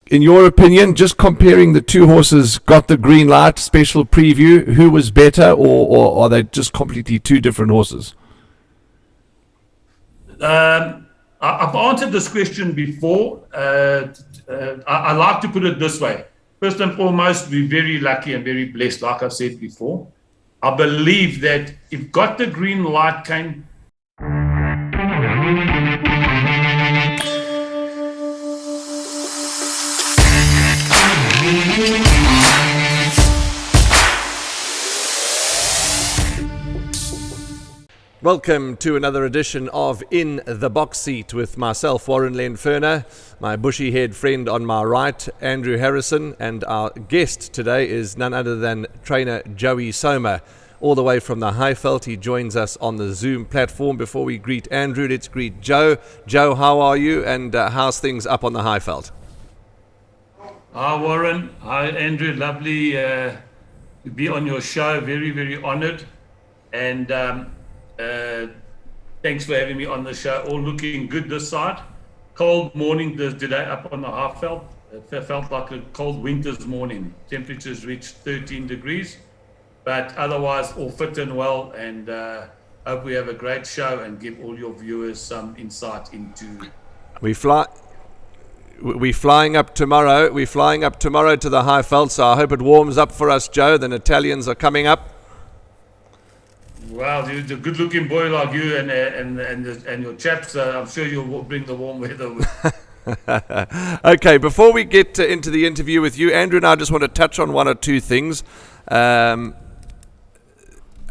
in your opinion, just comparing the two horses, got the green light, special preview, who was better, or are they just completely two different horses? I've answered this question before. I like to put it this way. First and foremost, we're very lucky and very blessed, like I said before. I believe that if Got the Green Light came... Welcome to another edition of In the Box Seat with myself, Warren Lenferner, my bushy-haired friend on my right, Andrew Harrison, and our guest today is none other than trainer Joey Soma, all the way from the Highveld. He joins us on the Zoom platform. Before we greet Andrew, let's greet Joe. Joe, how are you, and how's things up on the Highveld? Hi, Warren. Hi, Andrew. Lovely to be on your show. Very, very honored. And thanks for having me on the show. All looking good this side. Cold morning today up on the Highveld. It felt like a cold winter's morning. Temperatures reached 13 degrees, but otherwise all fit and well. And hope we have a great show and give all your viewers some insight into. We're flying up tomorrow. We're flying up tomorrow to the Highveld, so I hope it warms up for us, Joe. The Italians are coming up. Wow, dude, a good-looking boy like you and your chaps, I'm sure you'll bring the warm weather with. Okay, before we get into the interview with you, Andrew and I just want to touch on one or two things. I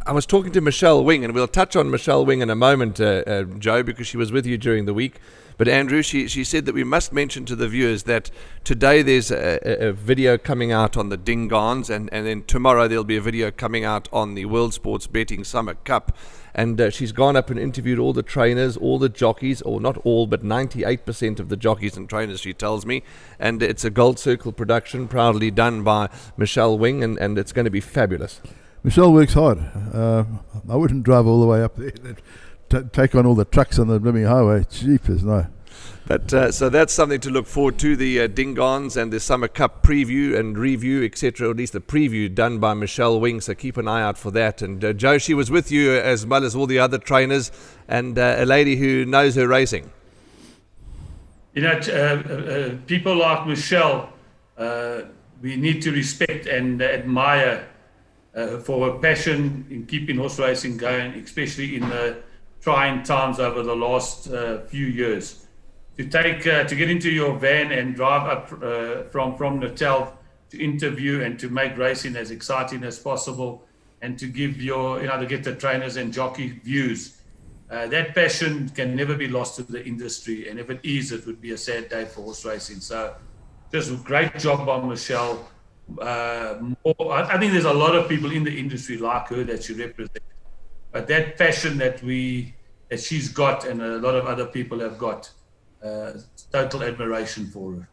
was talking to Michelle Wing, and we'll touch on Michelle Wing in a moment, Joe, because she was with you during the week. But Andrew, she said that we must mention to the viewers that today there's a video coming out on the Dingaans, and then tomorrow there'll be a video coming out on the World Sports Betting Summer Cup. And she's gone up and interviewed all the trainers, all the jockeys, or not all, but 98% of the jockeys and trainers, she tells me. And it's a Gold Circle production, proudly done by Michelle Wing, and it's going to be fabulous. Michelle works hard. I wouldn't drive all the way up there. Take on all the trucks on the blooming highway. Jeepers, no. But so that's something to look forward to, the Dingaans and the Summer Cup preview and review, etc., or at least the preview done by Michelle Wing, so keep an eye out for that. And Joe, she was with you as well as all the other trainers, and a lady who knows her racing. You know, people like Michelle, we need to respect and admire for her passion in keeping horse racing going, especially in the trying times over the last few years. To get into your van and drive up from Natal to interview and to make racing as exciting as possible, and to give to get the trainers and jockey views. That passion can never be lost to the industry, and if it is, it would be a sad day for horse racing. So, just a great job by Michelle. I think there's a lot of people in the industry like her that she represents. But that passion that she's got, and a lot of other people have got, total admiration for her.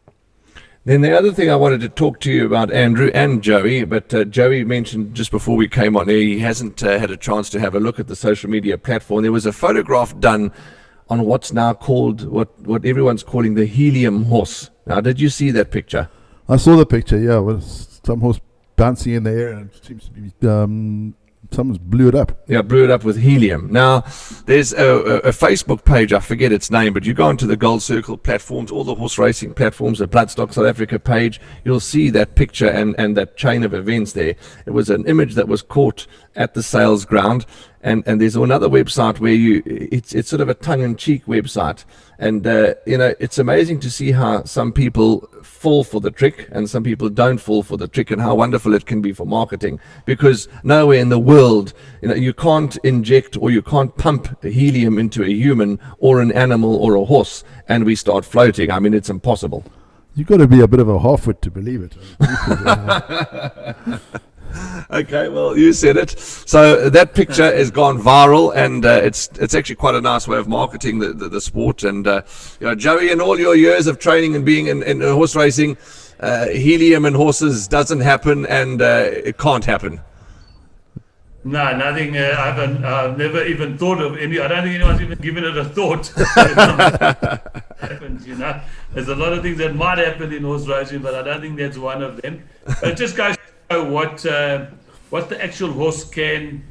Then the other thing I wanted to talk to you about, Andrew and Joey, but Joey mentioned just before we came on air, he hasn't had a chance to have a look at the social media platform. There was a photograph done on what's now called, what everyone's calling the helium horse. Now, did you see that picture? I saw the picture, yeah, with some horse bouncing in the air, and it seems to be someone's blew it up. Yeah, blew it up with helium. Now, there's a Facebook page, I forget its name, but you go onto the Gold Circle platforms, all the horse racing platforms, the Bloodstock South Africa page, you'll see that picture and that chain of events there. It was an image that was caught at the sales ground, and there's another website where it's sort of a tongue-in-cheek website. And, it's amazing to see how some people fall for the trick and some people don't fall for the trick, and how wonderful it can be for marketing, because nowhere in the world, you can't inject or you can't pump helium into a human or an animal or a horse and we start floating. I mean, it's impossible. You've got to be a bit of a half-wit to believe it. Okay, well, you said it. So that picture has gone viral, and it's actually quite a nice way of marketing the sport. And Joey, in all your years of training and being in horse racing, helium in horses doesn't happen, and it can't happen. No, nothing. I've never even thought of any. I don't think anyone's even given it a thought. Happens, There's a lot of things that might happen in horse racing, but I don't think that's one of them. But it just goes to show what the actual horse can,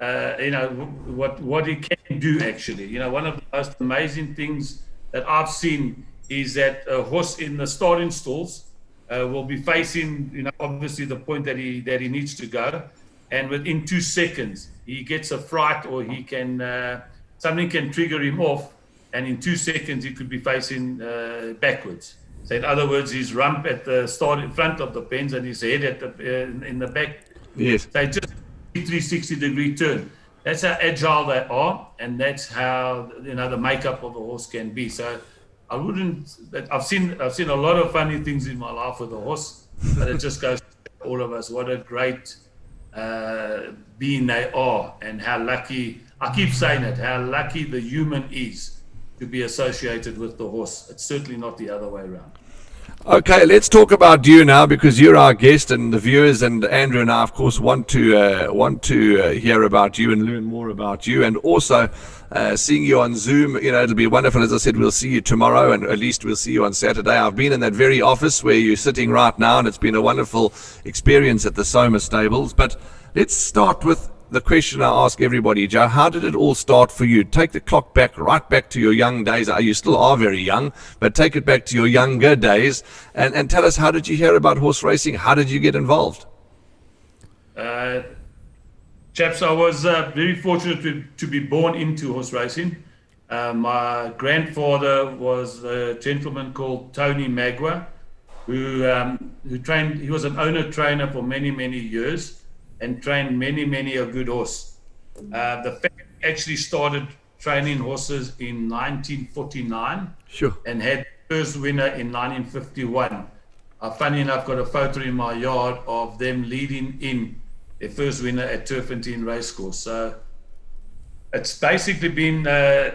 what he can do actually. One of the most amazing things that I've seen is that a horse in the starting stalls will be facing, obviously the point that he needs to go. And within 2 seconds, he gets a fright, or he can something can trigger him off, and in 2 seconds he could be facing backwards. So in other words, his rump at the start in front of the pens and his head at in the back. Yes. So just 360-degree turn. That's how agile they are, and that's how the makeup of a horse can be. So I wouldn't. I've seen a lot of funny things in my life with a horse, but it just goes to all of us what a great being they are, and how lucky, I keep saying it, how lucky the human is to be associated with the horse. It's certainly not the other way around. Okay, let's talk about you now, because you're our guest, and the viewers and Andrew and I, of course, want to hear about you and learn more about you, and also seeing you on Zoom. It'll be wonderful. As I said, we'll see you tomorrow, and at least we'll see you on Saturday. I've been in that very office where you're sitting right now, and it's been a wonderful experience at the Soma stables. But let's start with the question I ask everybody, Joe. How did it all start for you? Take the clock right back to your young days. You still are very young, but take it back to your younger days, and tell us, how did you hear about horse racing? How did you get involved? Chaps, I was very fortunate to be born into horse racing. My grandfather was a gentleman called Tony Magua, who trained. He was an owner trainer for many, many years, and trained many a good horse. The family actually started training horses in 1949. Sure. And had first winner in 1951. Funny enough, got a photo in my yard of them leading in their first winner at Turffontein Racecourse. So it's basically been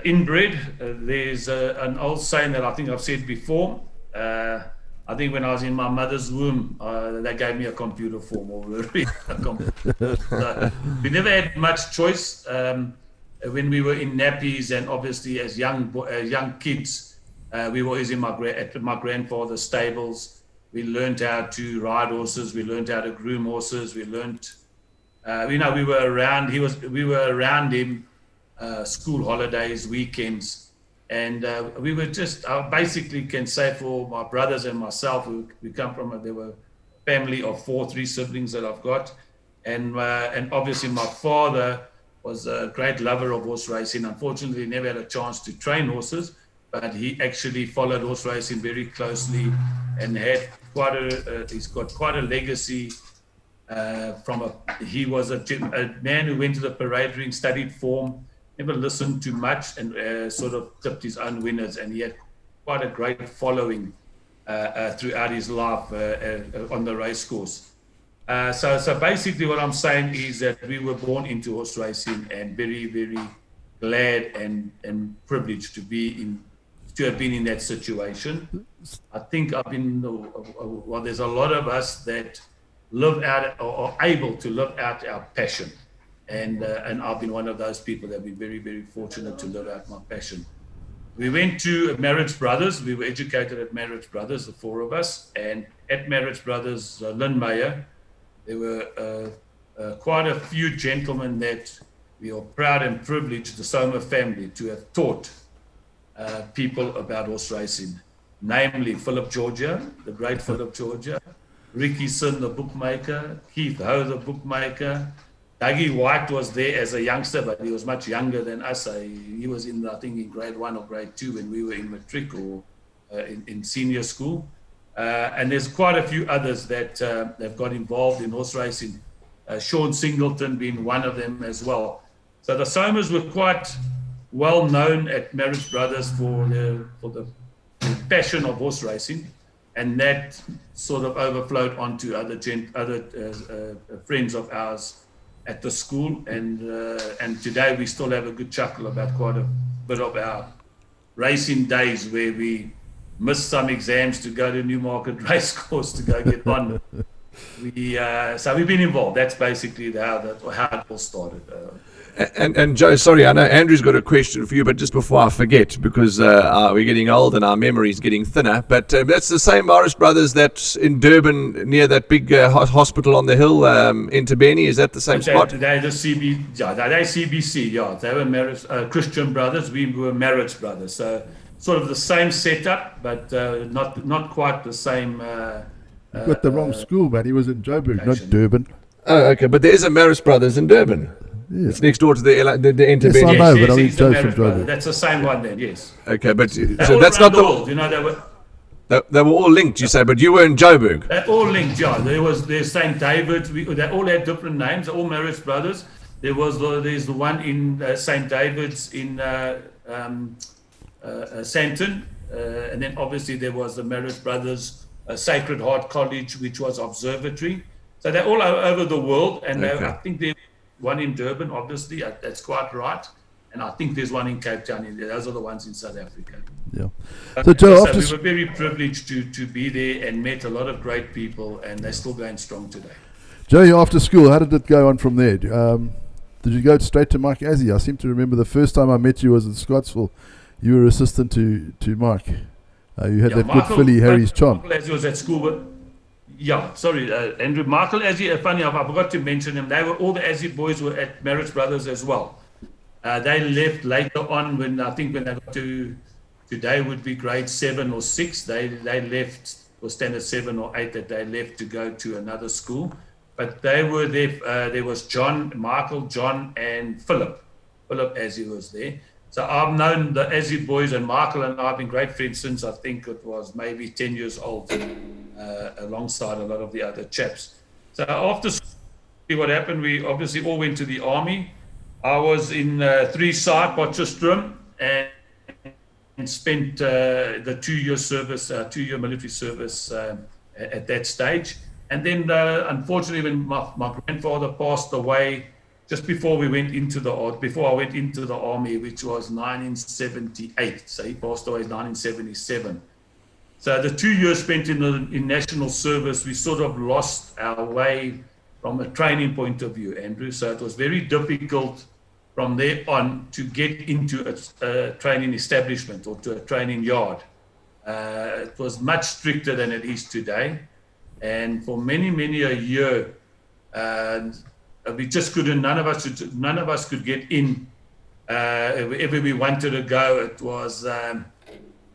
inbred. There's an old saying that I think I've said before. I think when I was in my mother's womb, they gave me a computer form already. So we never had much choice when we were in nappies, and obviously as young kids, we were always at my grandfather's stables. We learned how to ride horses. We learned how to groom horses. We learned, we were around. We were around him, school holidays, weekends. And we were just, I basically can say for my brothers and myself, we come from there were a family of 3 siblings that I've got. And obviously my father was a great lover of horse racing. Unfortunately, he never had a chance to train horses, but he actually followed horse racing very closely, and had he's got quite a legacy he was a man who went to the parade ring, studied form, never listened to much, and sort of tipped his own winners, and he had quite a great following throughout his life on the race course. So basically what I'm saying is that we were born into horse racing, and very, very glad and privileged to have been in that situation. I think there's a lot of us that live out or are able to live out our passion. And I've been one of those people that have been very, very fortunate to live out my passion. We went to Marriage Brothers. We were educated at Marriage Brothers, the 4 of us. And at Marriage Brothers, Lynn Meyer, there were quite a few gentlemen that we are proud and privileged, the Soma family, to have taught people about horse racing. Namely, Philip Georgia, the great Philip Georgia, Ricky Sin, the bookmaker, Keith Ho, the bookmaker. Dougie White was there as a youngster, but he was much younger than us. He was in grade 1 or grade 2 when we were in matric or in senior school. And there's quite a few others that have got involved in horse racing. Sean Singleton being one of them as well. So the Somas were quite well known at Marriage Brothers for the passion of horse racing, and that sort of overflowed onto other friends of ours at the school, and today we still have a good chuckle about quite a bit of our racing days where we missed some exams to go to Newmarket Racecourse to go get on So we've been involved. That's basically how it all started. And Joe, sorry, I know Andrew's got a question for you, but just before I forget, because we're getting old and our memory's getting thinner, but that's the same Morris Brothers that's in Durban near that big hospital on the hill in Tabeni. Is that the same spot? They're the they're CBC, yeah. They were Christian Brothers, we were Marriage Brothers. So sort of the same setup, but not quite the same. You got the wrong school, man. He was in Joburg, not Durban. Oh, okay, but there is a Morris Brothers in Durban. Yeah. It's next door to the Enterbeni. Yes, I know, but I mean Joe from Joburg. That's the same one then, yes. Okay, but They're so that's not the world, you know. They were all linked, you say, but you were in Joburg. They're all linked, yeah. There's St. David. They all had different names. All Marriage Brothers. There's the one in St. David's in Sandton, and then obviously there was the Marriage Brothers Sacred Heart College, which was observatory. So they're all over the world, and I think there's one in Durban, obviously, that's quite right. And I think there's one in Cape Town. Those are the ones in South Africa. Yeah. So Joe, we were very privileged to be there and met a lot of great people, and they're still going strong today. Joe, after school, how did it go on from there? Did you go straight to Mike Azzi? I seem to remember the first time I met you was in Scottsville. You were assistant to Mike. You had that good filly, Harry's Charm. Michael Azzi was at school with... Yeah, sorry, Andrew. Michael Azzi, funny, I forgot to mention him. All the Azzi boys were at Marriage Brothers as well. They left later on when they got to today would be grade 7 or 6. They left, or standard 7 or 8, that they left to go to another school. But they were there. There was Michael, John, and Philip. Philip Azzi was there. So I've known the Azzi boys, and Michael and I have been great friends since I think it was maybe 10 years old, alongside a lot of the other chaps. So after school, what happened, we obviously all went to the army. I was in 3 Potchefstroom and spent the 2-year service, 2-year military service at that stage. And then, unfortunately, when my grandfather passed away, just before I went into the army, which was 1978. So he passed away in 1977. So the 2 years spent in national service, we sort of lost our way from a training point of view, Andrew. So it was very difficult from there on to get into a training establishment or to a training yard. It was much stricter than it is today. And for many a year, we just couldn't, none of us could get in. Wherever we wanted to go, it was,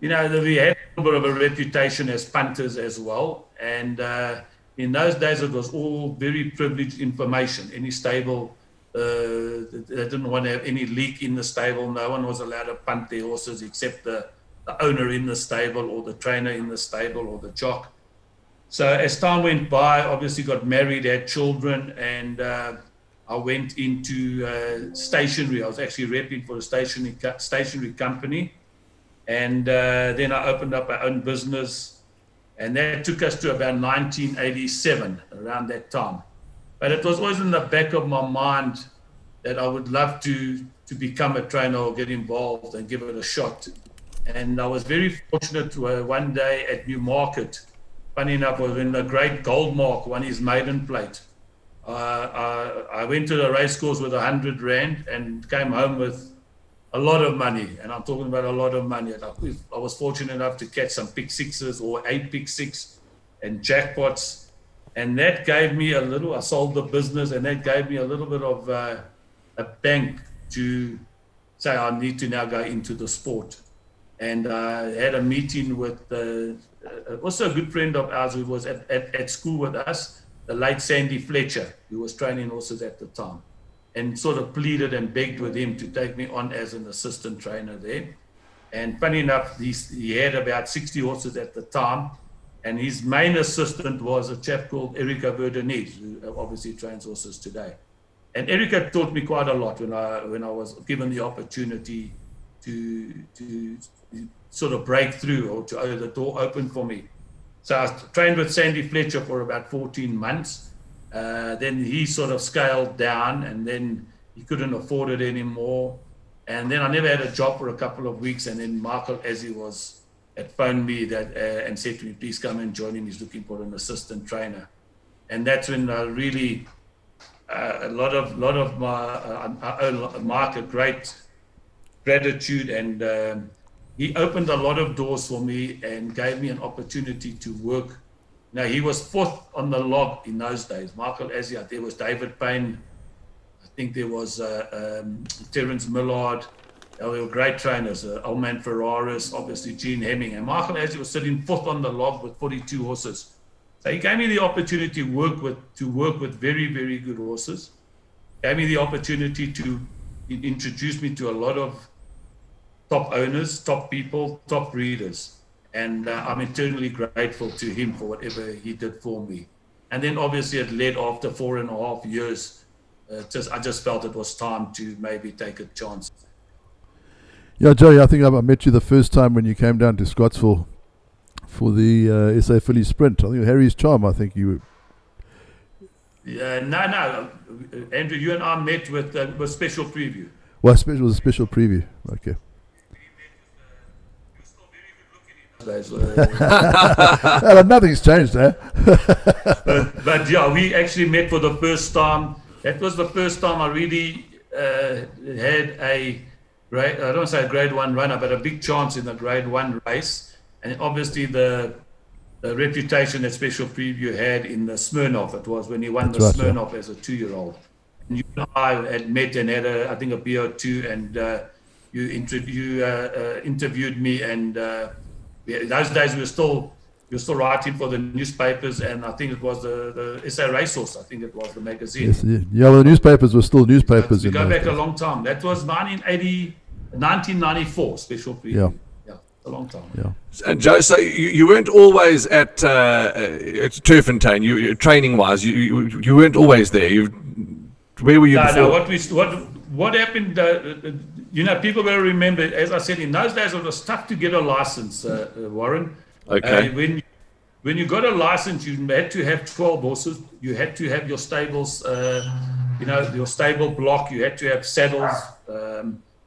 we had a little bit of a reputation as punters as well. And in those days, it was all very privileged information. Any stable, they didn't want to have any leak in the stable. No one was allowed to punt their horses except the owner in the stable or the trainer in the stable or the jock. So as time went by, obviously got married, had children, and I went into stationery. I was actually repping for a stationery company. And then I opened up my own business. And that took us to about 1987, around that time. But it was always in the back of my mind that I would love to become a trainer or get involved and give it a shot. And I was very fortunate one day at Newmarket. Funny enough, was when the great Goldmark won his maiden plate. I went to the racecourse with 100 Rand and came home with a lot of money. And I'm talking about a lot of money. I was fortunate enough to catch some pick sixes or 8 pick six and jackpots. And that gave me I sold the business, and that gave me a little bit of a bank to say I need to now go into the sport. And I had a meeting with also a good friend of ours who was at school with us, the late Sandy Fletcher, who was training horses at the time, and sort of pleaded and begged with him to take me on as an assistant trainer there. And funny enough, he had about 60 horses at the time, and his main assistant was a chap called Erica Verdenez, who obviously trains horses today. And Erica taught me quite a lot when I was given the opportunity to sort of break through or to the door open for me. So I trained with Sandy Fletcher for about 14 months. Then he sort of scaled down, and then he couldn't afford it anymore. And then I never had a job for a couple of weeks. And then Michael Azzi had phoned me and said to me, please come and join him. He's looking for an assistant trainer. and that's when I really a lot of my I owe Mark a great gratitude, and he opened a lot of doors for me and gave me an opportunity to work. Now, he was fourth on the log in those days. Michael Asia, there was David Payne, I think there was Terence Millard. They were great trainers. Alman Ferraris, obviously Gene Hemming, and Michael Asia was sitting fourth on the log with 42 horses. So he gave me the opportunity to work with very, very good horses. Gave me the opportunity to introduce me to a lot of top owners, top people, top breeders. And I'm eternally grateful to him for whatever he did for me. And then obviously it led after 4.5 years. I just felt it was time to maybe take a chance. Yeah, Joey, I think I met you the first time when you came down to Scottsville for the SA Philly Sprint. I think Harry's Charm, I think you were. Yeah, no. Andrew, you and I met with Special Preview. Well, it was a special preview. Okay. Nothing's changed, eh? but yeah, we actually met for the first time. That was the first time I really had I don't want to say a grade 1 runner, but a big chance in the grade 1 race. And obviously the reputation that Special Preview had in the Smirnoff, it was when he won the Smirnoff as a 2-year-old. And you and I had met and had I think a beer or two, and you interviewed me, and those days we were still writing for the newspapers, and I think it was the SA Racehorse. I think it was the magazine. Yes, yeah. Well, the newspapers were still newspapers. We go back a long time. That was 1994. Special Preview. Yeah, a long time. Yeah. And Joe, so you weren't always at Turffontein. You training wise, you weren't always there. Where were you before? No. What happened? People will remember. As I said, in those days it was tough to get a license, Warren. Okay. When you got a license, you had to have 12 horses. You had to have your stables, your stable block. You had to have saddles.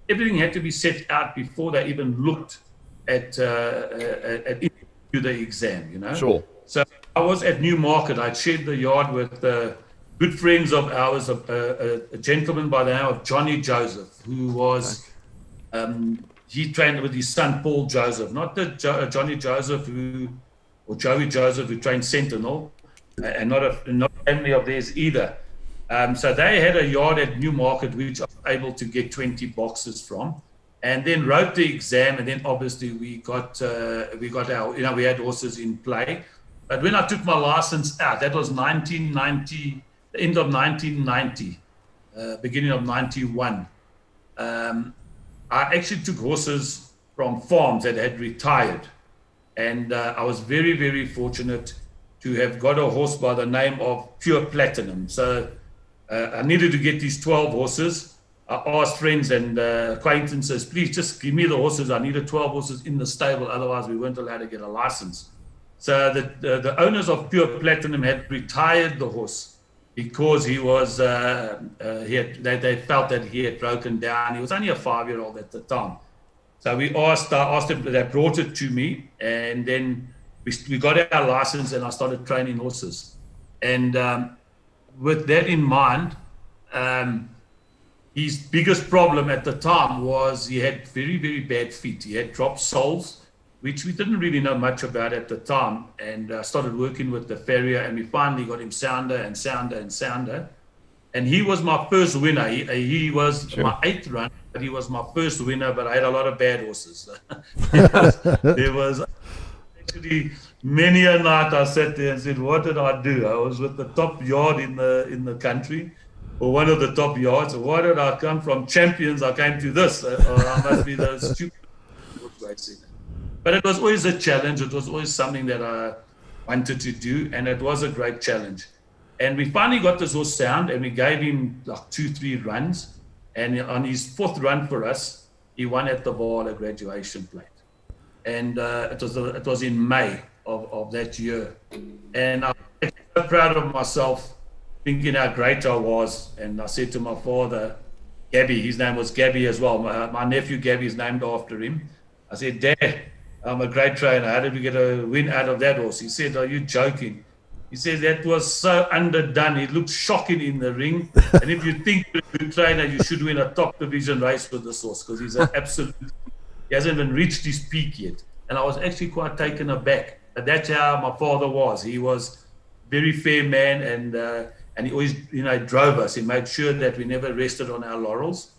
Everything had to be set out before they even looked at the exam. Sure. So I was at Newmarket. I'd shared the yard with good friends of ours, a gentleman by the name of Johnny Joseph, who was. He trained with his son Paul Joseph, not the Johnny Joseph or Joey Joseph who trained Sentinel, and not a family of theirs either. So they had a yard at Newmarket which I was able to get 20 boxes from, and then wrote the exam, and then obviously we got our we had horses in play. But when I took my license out, that was 1990, the end of 1990, beginning of 91. I actually took horses from farms that had retired, and I was very, very fortunate to have got a horse by the name of Pure Platinum. So I needed to get these 12 horses. I asked friends and acquaintances, please just give me the horses. I needed 12 horses in the stable, otherwise we weren't allowed to get a license. So the owners of Pure Platinum had retired the horse because he was, they felt that he had broken down. He was only a 5-year-old at the time. So I asked them, they brought it to me, and then we got our license, and I started training horses. And with that in mind, his biggest problem at the time was he had very, very bad feet. He had dropped soles, which we didn't really know much about at the time, and started working with the farrier, and we finally got him sounder and sounder and sounder. And he was my first winner. He was my 8th run, but he was my first winner, but I had a lot of bad horses. There was actually many a night I sat there and said, what did I do? I was with the top yard in the country, or one of the top yards. Why did I come from champions? I came to this, or I must be the stupid horse racing. But it was always a challenge. It was always something that I wanted to do, and it was a great challenge. And we finally got this horse sound, and we gave him like 2-3 runs. And on his 4th run for us, he won at the Vala graduation plate. And it was in May of that year. And I was so proud of myself, thinking how great I was. And I said to my father, Gabby, his name was Gabby as well. My nephew Gabby is named after him. I said, Dad, I'm a great trainer. How did we get a win out of that horse? He said, are you joking? He says that was so underdone. He looked shocking in the ring. And if you think you're a good trainer, you should win a top division race with this horse, because he's an absolute, he hasn't even reached his peak yet. And I was actually quite taken aback. But that's how my father was. He was a very fair man, and he always, drove us. He made sure that we never rested on our laurels.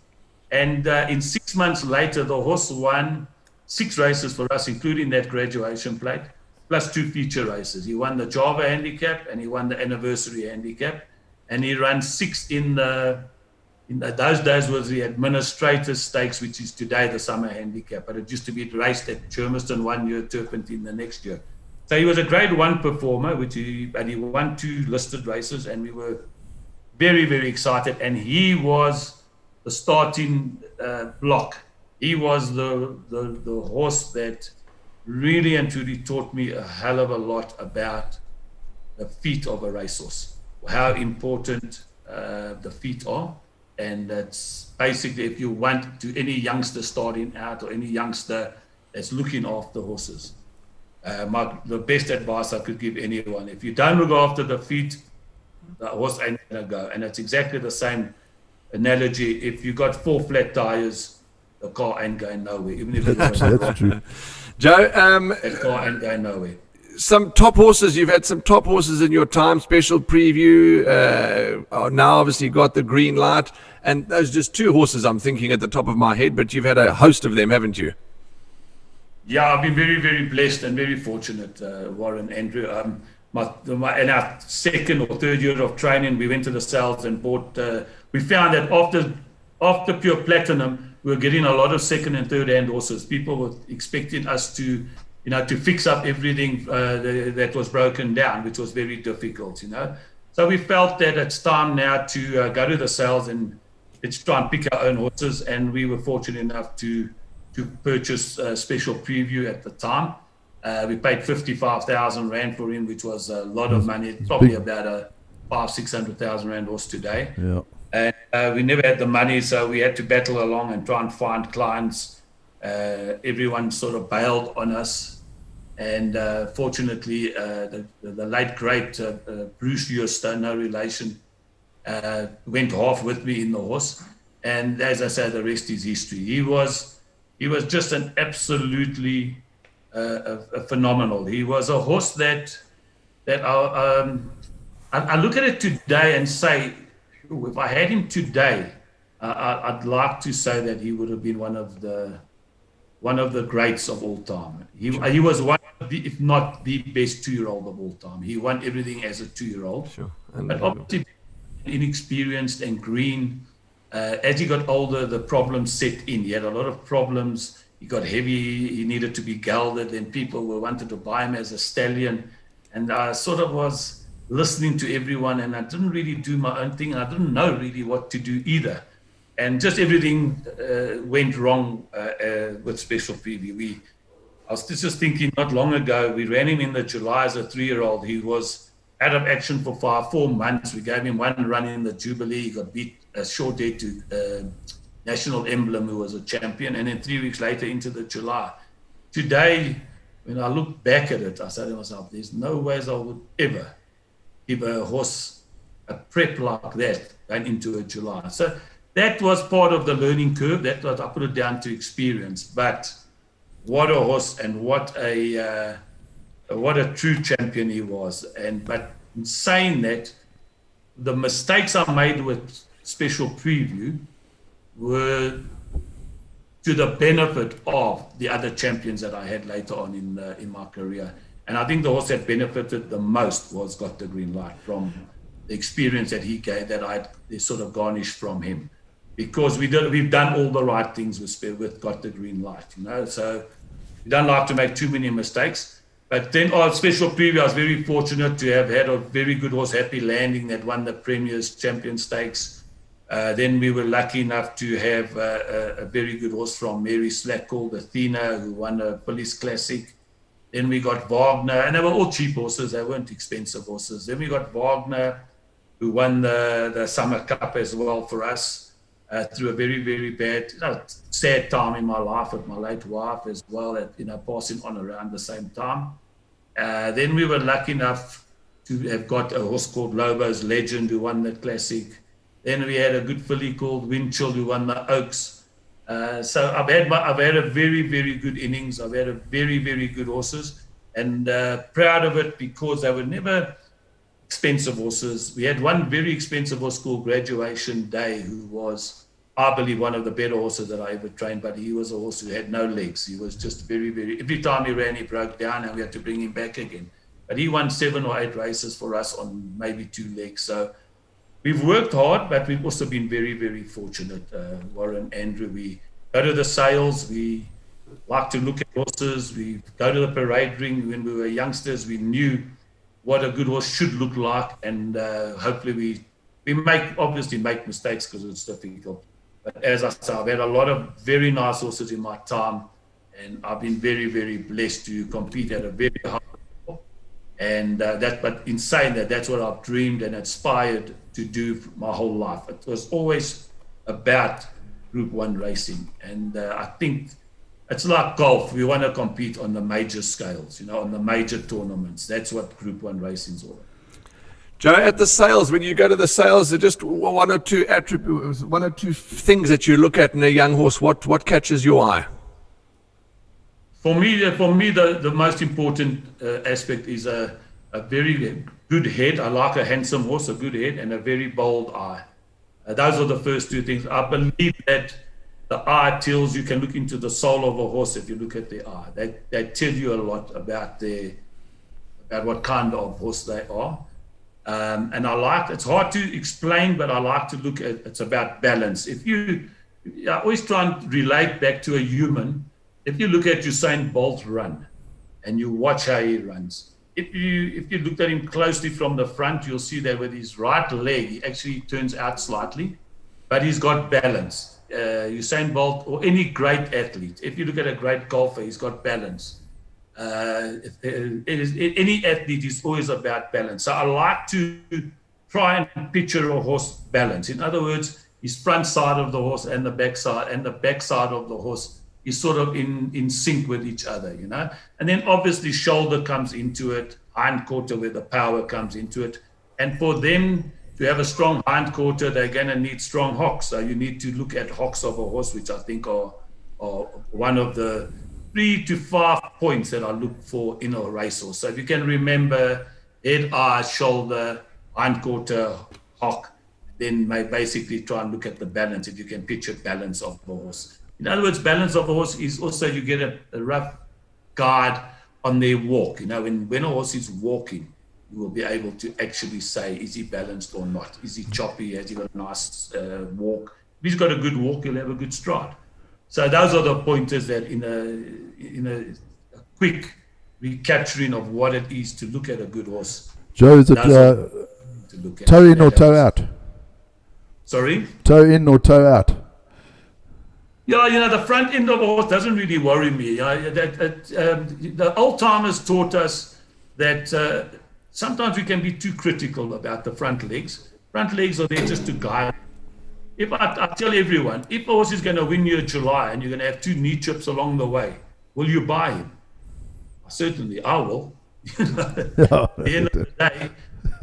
And in 6 months later, the horse won 6 races for us, including that graduation plate, plus 2 feature races. He won the Java handicap and he won the anniversary handicap. And he ran 6 in those days was the administrator stakes, which is today the summer handicap. But it used to be raced at Germiston 1 year, Turffontein the next year. So he was a grade 1 performer, and he won 2 listed races, and we were very, very excited. And he was the starting block. He was the horse that really and truly taught me a hell of a lot about the feet of a racehorse, how important the feet are. And that's basically, if you want to any youngster starting out or any youngster that's looking after horses, the best advice I could give anyone: if you don't look after the feet, the horse ain't gonna go. And it's exactly the same analogy. If you got 4 flat tires, the car ain't going nowhere. Even if That's true. Joe, that car ain't going nowhere. some top horses. You've had some top horses in your time. Special preview. Now, obviously, you got the green light, and those just 2 horses I'm thinking at the top of my head. But you've had a host of them, haven't you? Yeah, I've been very, very blessed and very fortunate, Warren, Andrew. In our 2nd or 3rd year of training, we went to the sales and bought. We found that after Pure Platinum, we were getting a lot of 2nd and 3rd hand horses. People were expecting us to fix up everything that was broken down, which was very difficult, So we felt that it's time now to go to the sales and let's try and pick our own horses. And we were fortunate enough to purchase a Special Preview at the time. We paid 55,000 Rand for him, which was a lot of money. It's probably about a 500,000-600,000 Rand horse today. Yeah. And we never had the money, so we had to battle along and try and find clients. Everyone sort of bailed on us. And fortunately, the late great Bruce Jooste, no relation, went half with me in the horse. And as I say, the rest is history. He was just an absolutely a phenomenal. He was a horse that I look at it today and say, if I had him today, I'd like to say that he would have been one of the greats of all time. He was one of the, if not the best 2-year-old of all time. He won everything as a 2-year-old. Sure. But obviously inexperienced and green. As he got older, the problems set in. He had a lot of problems. He got heavy. He needed to be gelded. Then people wanted to buy him as a stallion. And I sort of was listening to everyone, and I didn't really do my own thing. I didn't know really what to do either. And just everything went wrong with Special Preview. I was just thinking not long ago, we ran him in the July as a 3-year-old. He was out of action for 4 months. We gave him 1 run in the Jubilee. He got beat a short day to National Emblem, who was a champion. And then 3 weeks later into the July. Today, when I look back at it, I say to myself, there's no ways I would ever give a horse a prep like that going into a July. So that was part of the learning curve. That was, I put it down to experience. But what a horse, and what a true champion he was. But in saying that, the mistakes I made with Special Preview were to the benefit of the other champions that I had later on in my career. And I think the horse that benefited the most was Got the Green Light, from the experience that he gave, that I sort of garnished from him. Because we've done all the right things with Got the Green Light, So we don't like to make too many mistakes. But then on Special Preview, I was very fortunate to have had a very good horse, Happy Landing, that won the Premier's Champion Stakes. Then we were lucky enough to have a very good horse from Mary Slack called Athena, who won a Police Classic. Then we got Wagner, and they were all cheap horses. They weren't expensive horses. Then we got Wagner, who won the Summer Cup as well for us through a very, very bad, sad time in my life with my late wife as well, passing on around the same time. Then we were lucky enough to have got a horse called Lobo's Legend who won that classic. Then we had a good filly called Winchell who won the Oaks. So I've had a very, very good innings. I've had a very, very good horses, and proud of it because they were never expensive horses. We had one very expensive horse called Graduation Day, who was, I believe, one of the better horses that I ever trained, but he was a horse who had no legs. He was just very, very, every time he ran, he broke down and we had to bring him back again. But he won 7 or 8 races for us on maybe 2 legs. So we've worked hard, but we've also been very, very fortunate, Warren, Andrew. We go to the sales, we like to look at horses, we go to the parade ring. When we were youngsters, we knew what a good horse should look like, and hopefully we obviously make mistakes because it's difficult. But as I said, I've had a lot of very nice horses in my time, and I've been very, very blessed to compete at a very high level. And but in saying that, that's what I've dreamed and aspired to do my whole life. It was always about Group 1 racing, and I think it's like golf. We want to compete on the major scales, on the major tournaments. That's what Group 1 racing is all about. Joe, at the sales, when you go to the sales, are just one or two attributes, one or two things that you look at in a young horse. What catches your eye? For me, the most important aspect is a very good head. I like a handsome horse, a good head, and a very bold eye. Those are the first 2 things. I believe that the eye tells, you can look into the soul of a horse if you look at their eye. They tell you a lot about what kind of horse they are. And it's hard to explain, but I like to look at, it's about balance. I always try and relate back to a human. If you look at Usain Bolt run and you watch how he runs, if you looked at him closely from the front, you'll see that with his right leg, he actually turns out slightly, but he's got balance. Usain Bolt or any great athlete, if you look at a great golfer, he's got balance. Any athlete is always about balance. So I like to try and picture a horse balance. In other words, his front side of the horse and the back side of the horse is sort of in sync with each other, And then obviously shoulder comes into it, hind quarter where the power comes into it. And for them to have a strong hind quarter, they're going to need strong hocks. So you need to look at hocks of a horse, which I think are one of the 3 to 5 points that I look for in a racehorse. So if you can remember head, eye, shoulder, hind quarter, hock, then basically try and look at the balance, if you can picture balance of the horse. In other words, balance of a horse is also, you get a rough guide on their walk. When a horse is walking, you will be able to actually say, is he balanced or not? Is he choppy? Has he got a nice walk? If he's got a good walk, he'll have a good stride. So those are the pointers that in a quick recapturing of what it is to look at a good horse. Joe, is it toe in or toe out? Sorry? Toe in or toe out? Yeah, the front end of a horse doesn't really worry me. The old timers taught us that sometimes we can be too critical about the front legs. Front legs are there just to guide. If I tell everyone, if a horse is going to win you a July and you're going to have 2 knee chips along the way, will you buy him? Certainly, I will. At the end of the day,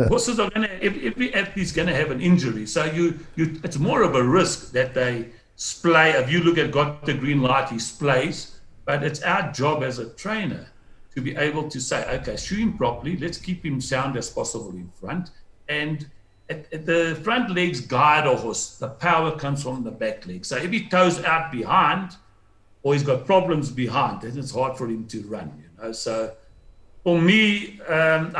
horses are going to, every athlete's going to have an injury. So it's more of a risk that they splay. If you look at Got the Green Light, he splays. But it's our job as a trainer to be able to say, okay, shoe him properly. Let's keep him sound as possible in front. And at the front legs guide a horse. The power comes from the back leg. So if he toes out behind, or he's got problems behind, then it's hard for him to run. So for me,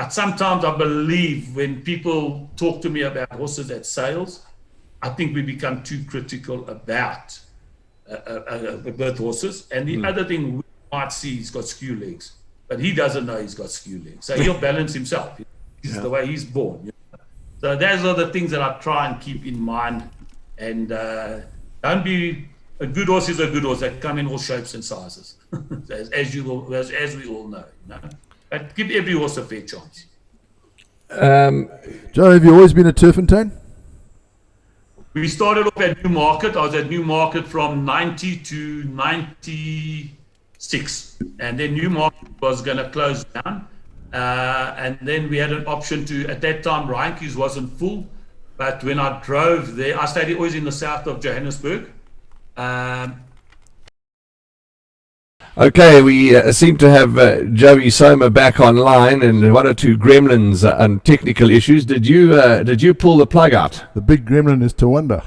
sometimes I believe when people talk to me about horses at sales, I think we become too critical about birth horses. And the other thing we might see, he's got skew legs, but he doesn't know he's got skew legs. So he'll balance himself. This is the way he's born. So those are the things that I try and keep in mind. And don't be, a good horse is a good horse. They come in all shapes and sizes, as we all know. But give every horse a fair chance. Joe, have you always been a Turffontein? We started off at Newmarket. I was at Newmarket from 90 to 96. And then Newmarket was going to close down. And then we had an option to, at that time, Reinke's wasn't full. But when I drove there, I stayed always in the south of Johannesburg. Okay, we seem to have Joey Soma back online, and one or two gremlins and technical issues. Did you pull the plug out? The big gremlin is Tawanda.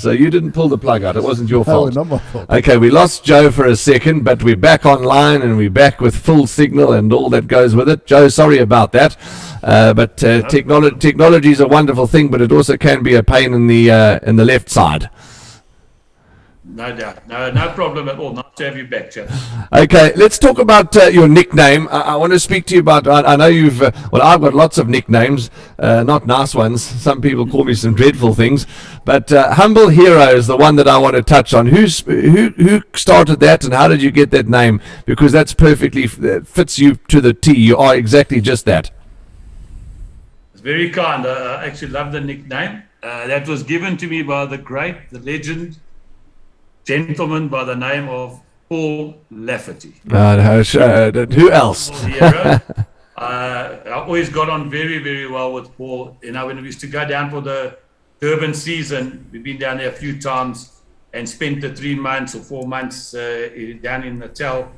So you didn't pull the plug out. It wasn't your fault. No, not my fault. Okay, we lost Joe for a second, but we're back online and we're back with full signal and all that goes with it. Joe, sorry about that. But technology is a wonderful thing, but it also can be a pain in the left side. No doubt. No problem at all. Nice to have you back, chap. Okay, let's talk about your nickname. I want to speak to you about, I know you've, well, I've got lots of nicknames, not nice ones. Some people call me some dreadful things. But Humble Hero is the one that I want to touch on. Who started that, and how did you get that name? Because that's perfectly, fits you to the T. You are exactly just that. It's very kind. I actually love the nickname. That was given to me by the great, the legend, gentleman by the name of Paul Lafferty. Who else? I always got on very, very well with Paul. You know, when we used to go down for the Durban season, we've been down there a few times and spent the 3 months or 4 months down in Natal.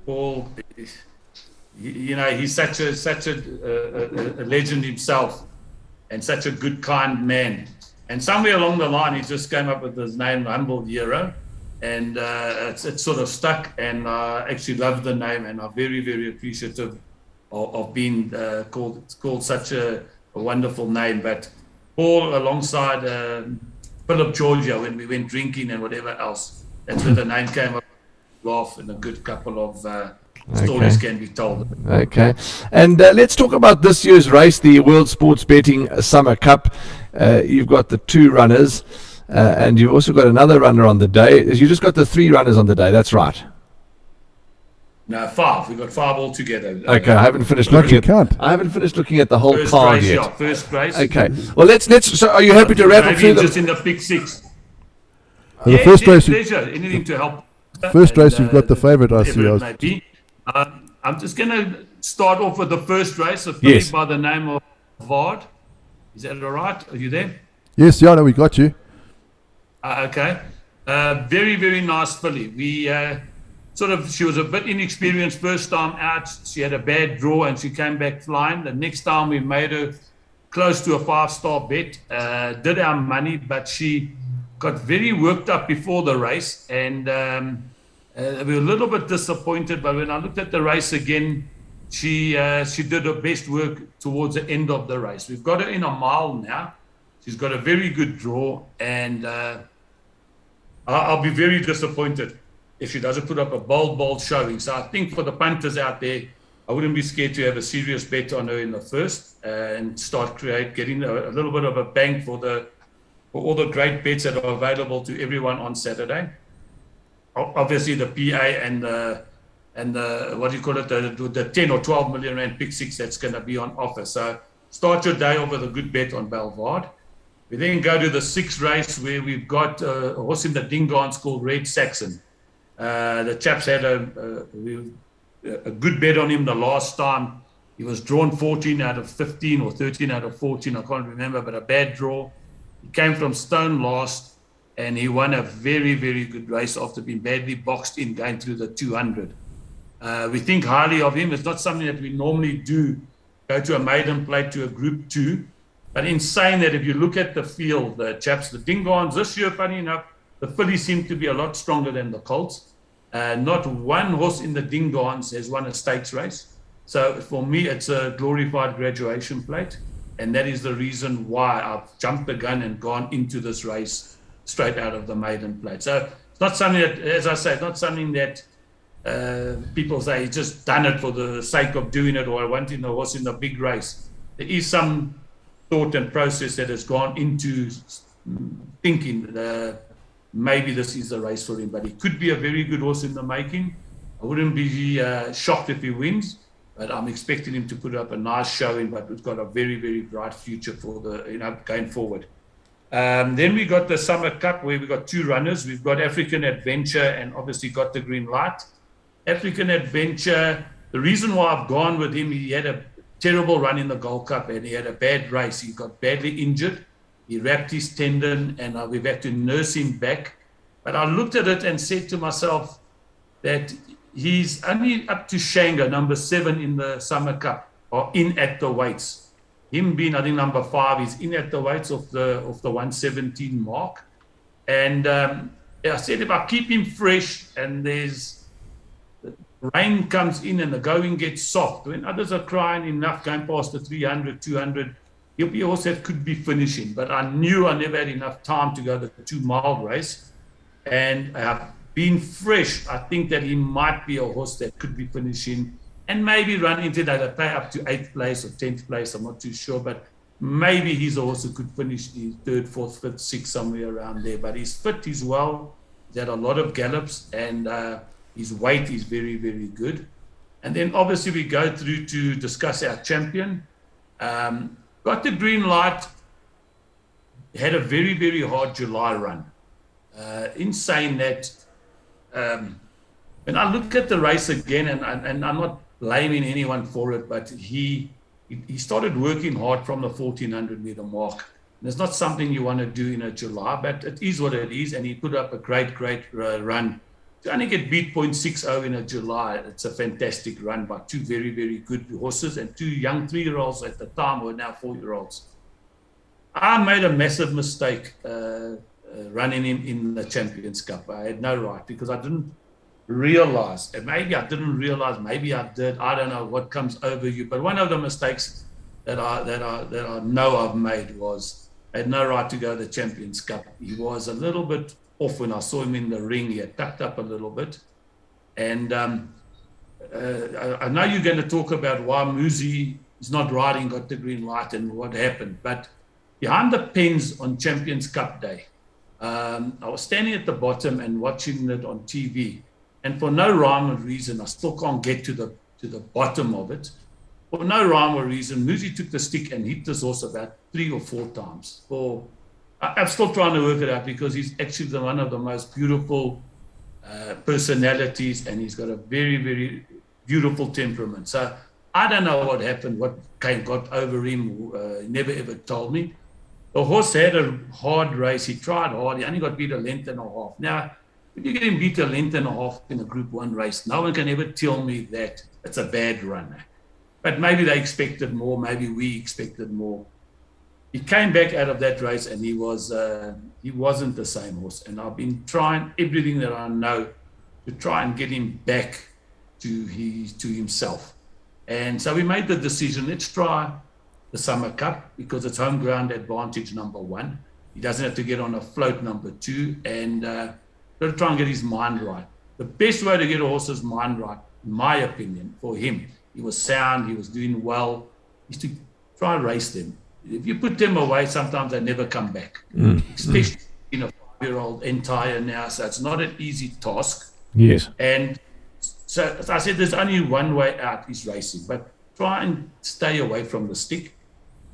Paul, you know, he's such a legend himself, and such a good, kind man. And somewhere along the line, he just came up with his name, Humble Hero, and it's sort of stuck. And I actually love the name, and I'm very, very appreciative of being called such a wonderful name. But Paul, alongside Philip Georgia, when we went drinking and whatever else, that's where the name came up. Laugh, and a good couple of stories can be told. Okay, and let's talk about this year's race, the World Sports Betting Summer Cup. You've got the 2 runners, and you've also got another runner on the day. You just got the 3 runners on the day. That's right. No, 5. We've got 5 altogether. Okay, I haven't finished looking at the whole card yet. Yeah, first race. Okay. Well, let's. So, are you happy to rattle through them? Just in the pick 6. The first race. Pleasure. Anything to help. First race, you've got the favourite, I see. I'm just going to start off with the first race, a filly by the name of Vard. Is that all right? Are you there? Yes, Yana, we got you. Okay. Very, very nice filly. We she was a bit inexperienced first time out. She had a bad draw and she came back flying. The next time we made her close to a 5-star bet, did our money, but she got very worked up before the race, and we were a little bit disappointed. But when I looked at the race again, she did her best work towards the end of the race. We've got her in a mile now. She's got a very good draw, and I'll be very disappointed if she doesn't put up a bold showing. So I think for the punters out there, I wouldn't be scared to have a serious bet on her in the first and start getting a little bit of a bank for all the great bets that are available to everyone on Saturday. Obviously, the PA and the what do you call it, the 10 or 12 million rand pick 6 that's going to be on offer. So start your day off with a good bet on Belvard. We then go to the 6th race, where we've got a horse in the Dingons called Red Saxon. The chaps had a good bet on him the last time. He was drawn 14 out of 15 or 13 out of 14, I can't remember, but a bad draw. He came from stone last, and he won a very, very good race after being badly boxed in going through the 200. We think highly of him. It's not something that we normally do, go to a maiden plate to a Group 2. But in saying that, if you look at the field, the chaps, the Dingons this year, funny enough, the fillies seem to be a lot stronger than the colts. Not one horse in the Dingons has won a stakes race. So for me, it's a glorified graduation plate. And that is the reason why I've jumped the gun and gone into this race straight out of the maiden plate. So it's not something that, as I say, not something that people say he's just done it for the sake of doing it, or I want the horse in the big race. There is some thought and process that has gone into thinking maybe this is the race for him. But he could be a very good horse in the making. I wouldn't be shocked if he wins. But I'm expecting him to put up a nice showing, but we've got a very, very bright future for going forward. Then we got the Summer Cup, where we got 2 runners. We've got African Adventure and obviously got the green light. African Adventure the reason why I've gone with him, he had a terrible run in the Gold Cup and he had a bad race. He got badly injured. He wrapped his tendon and we've had to nurse him back. But I looked at it and said to myself that he's only up to Shanga, number 7 in the Summer Cup, or in at the weights. Him being, I think, number 5, he's in at the weights of the 117 mark. And I said, if I keep him fresh and there's the rain comes in and the going gets soft, when others are crying enough going past the 300, 200, he'll be a horse that could be finishing. But I knew I never had enough time to go the 2-mile race. And being fresh, I think that he might be a horse that could be finishing and maybe run into that, play up to 8th place or 10th place. I'm not too sure, but maybe he's a horse who could finish the 3rd, 4th, 5th, 6th, somewhere around there. But he's fit, he's well, he's had a lot of gallops, and his weight is very, very good. And then obviously we go through to discuss our champion. Got the green light, had a very, very hard July run. In saying that, when I look at the race again, and I'm not blaming anyone for it, but he started working hard from the 1400 meter mark. And it's not something you want to do in a July, but it is what it is. And he put up a great run. To only get beat 0.60 in a July, it's a fantastic run by 2 very, very good horses and 2 young 3-year-olds at the time who are now 4-year-olds. I made a massive mistake running him in the Champions Cup. I had no right because I didn't realize, and maybe I didn't realize, maybe I did, I don't know what comes over you, but one of the mistakes that I know I've made was I had no right to go to the Champions Cup. He was a little bit off when I saw him in the ring. He had tucked up a little bit, and I know you're going to talk about why Muzi is not riding, got the green light and what happened, but behind the pens on Champions Cup day, I was standing at the bottom and watching it on TV. And for no rhyme or reason, I still can't get to the bottom of it. For no rhyme or reason, Muzi took the stick and hit this horse about 3 or 4 times. I'm still trying to work it out because he's actually one of the most beautiful personalities, and he's got a very, very beautiful temperament. So I don't know what happened, what got over him. He never ever told me. The horse had a hard race. He tried hard. He only got beat a length and a half. Now, if you get him beat a length and a half in a Group 1 race, no one can ever tell me that it's a bad run. But maybe they expected more. Maybe we expected more. He came back out of that race and he wasn't the same horse. And I've been trying everything that I know to try and get him back to himself. And so we made the decision, let's try the Summer Cup because it's home ground advantage number 1. He doesn't have to get on a float number 2, and got to try and get his mind right. The best way to get a horse's mind right, in my opinion, for him, he was sound, he was doing well, is to try and race them. If you put them away, sometimes they never come back, especially in a 5-year-old entire now. So it's not an easy task. Yes. And so as I said, there's only one way out, is racing, but try and stay away from the stick.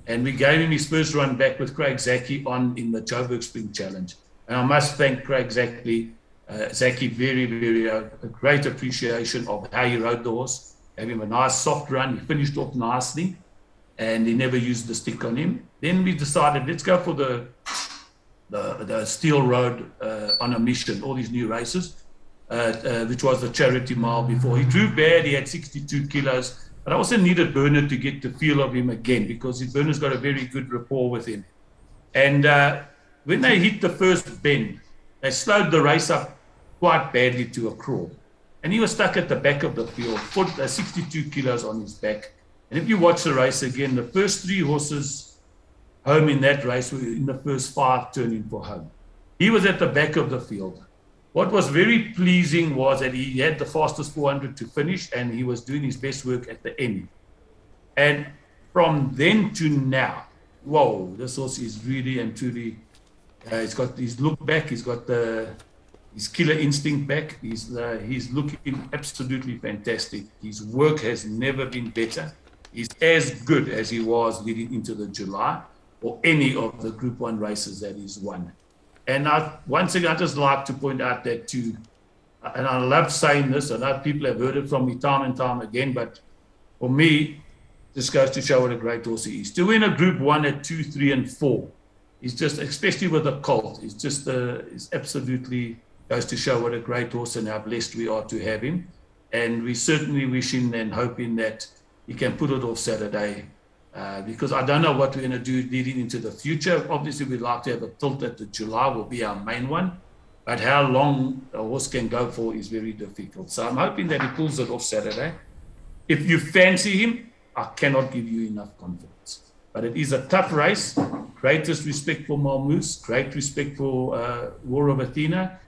And we gave him his first run back with Craig Zaki on in the Joburg Spring Challenge. And I must thank Craig Zaki, very, very a great appreciation of how he rode the horse. Gave him a nice soft run. He finished off nicely, and he never used the stick on him. Then we decided, let's go for the Steel Road on a mission, all these new races, which was the charity mile before. He drew bad. He had 62 kilos. But I also needed Bernard to get the feel of him again because Bernard's got a very good rapport with him. And when they hit the first bend, they slowed the race up quite badly to a crawl. And he was stuck at the back of the field, 62 kilos on his back. And if you watch the race again, the first 3 horses home in that race were in the first 5 turning for home. He was at the back of the field. What was very pleasing was that he had the fastest 400 to finish, and he was doing his best work at the end. And from then to now, whoa, this horse is really and truly, he's got his look back, he's got his killer instinct back, he's looking absolutely fantastic. His work has never been better. He's as good as he was leading into the July or any of the Group 1 races that he's won. And once again, I just like to point out that to and I love saying this, I know people have heard it from me time and time again, but for me, this goes to show what a great horse he is. To win a Group 1 at 2, 3, and 4, he's just, especially with a colt, it's just, it's absolutely goes to show what a great horse and how blessed we are to have him. And we certainly wishing and hoping that he can put it off Saturday, because I don't know what we're going to do leading into the future. Obviously, we'd like to have a tilt at the July, will be our main one. But how long a horse can go for is very difficult. So I'm hoping that he pulls it off Saturday. If you fancy him, I cannot give you enough confidence. But it is a tough race. Greatest respect for Malmoose, great respect for War of Athena.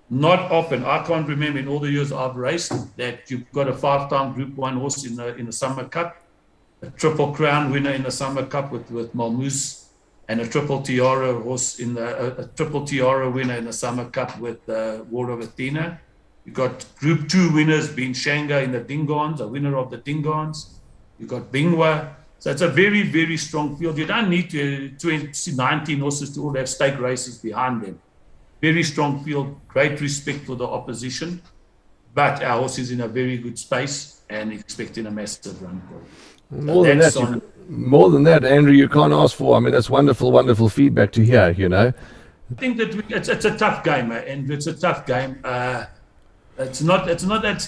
Not often, I can't remember in all the years I've raced, that you've got a 5-time Group 1 horse in the Summer Cup, a Triple Crown winner in the Summer Cup with Malmoose, and a Triple Tiara horse in a Triple Tiara winner in the Summer Cup with War of Athena. You've got Group 2 winners being Shanga in the Dingons, a winner of the Dingons. You've got Bingwa. So it's a very, very strong field. You don't need 19 horses to all have stake races behind them. Very strong field, great respect for the opposition. But our horse is in a very good space and expecting a massive run. More than that, Andrew, you can't ask for. I mean, that's wonderful, wonderful feedback to hear, you know. I think that it's a tough game, and it's a tough game. It's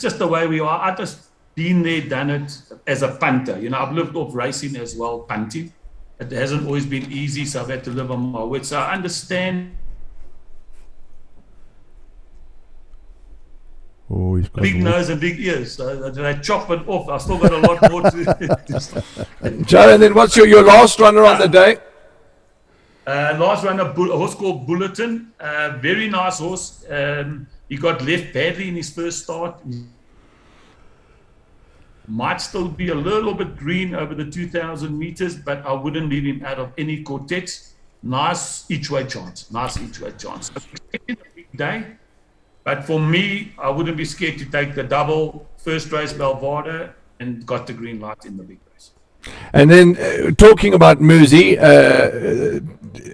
just the way we are. I've just been there, done it as a punter. You know, I've lived off racing as well, punting. It hasn't always been easy, so I've had to live on my wits. So I understand. Oh, he's got big nose and big ears. So I chop it off. I've still got a lot more to. Joe, and then what's your last runner on the day? Last runner, a horse called Bulletin. Very nice horse. He got left badly in his first start. He might still be a little bit green over the 2,000 meters, but I wouldn't leave him out of any quartets. Nice each-way chance. Big day. But for me, I wouldn't be scared to take the double first race Belvada and got the green light in the big race. And then talking about Muzi,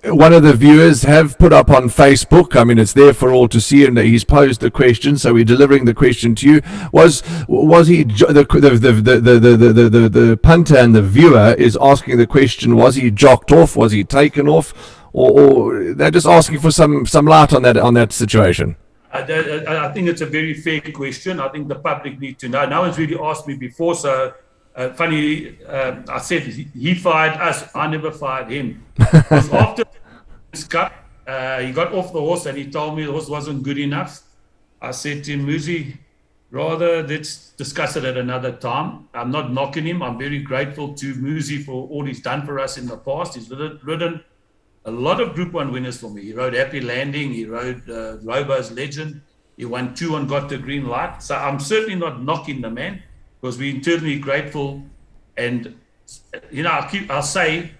one of the viewers have put up on Facebook, I mean, it's there for all to see, and he's posed the question, so we're delivering the question to you. Was he, the punter and the viewer is asking the question, was he jocked off, was he taken off, or they're just asking for some light on that situation? I think it's a very fair question. I think the public need to know. No one's really asked me before, so funny, I said he fired us. I never fired him. Because after this cup, he got off the horse and he told me the horse wasn't good enough. I said to him, Muzi, rather let's discuss it at another time. I'm not knocking him. I'm very grateful to Muzi for all he's done for us in the past. He's ridden a lot of Group 1 winners for me. He rode Happy Landing. He rode Robo's Legend. He won 2 and got the green light. So I'm certainly not knocking the man, because we're internally grateful. And, you know, I'll say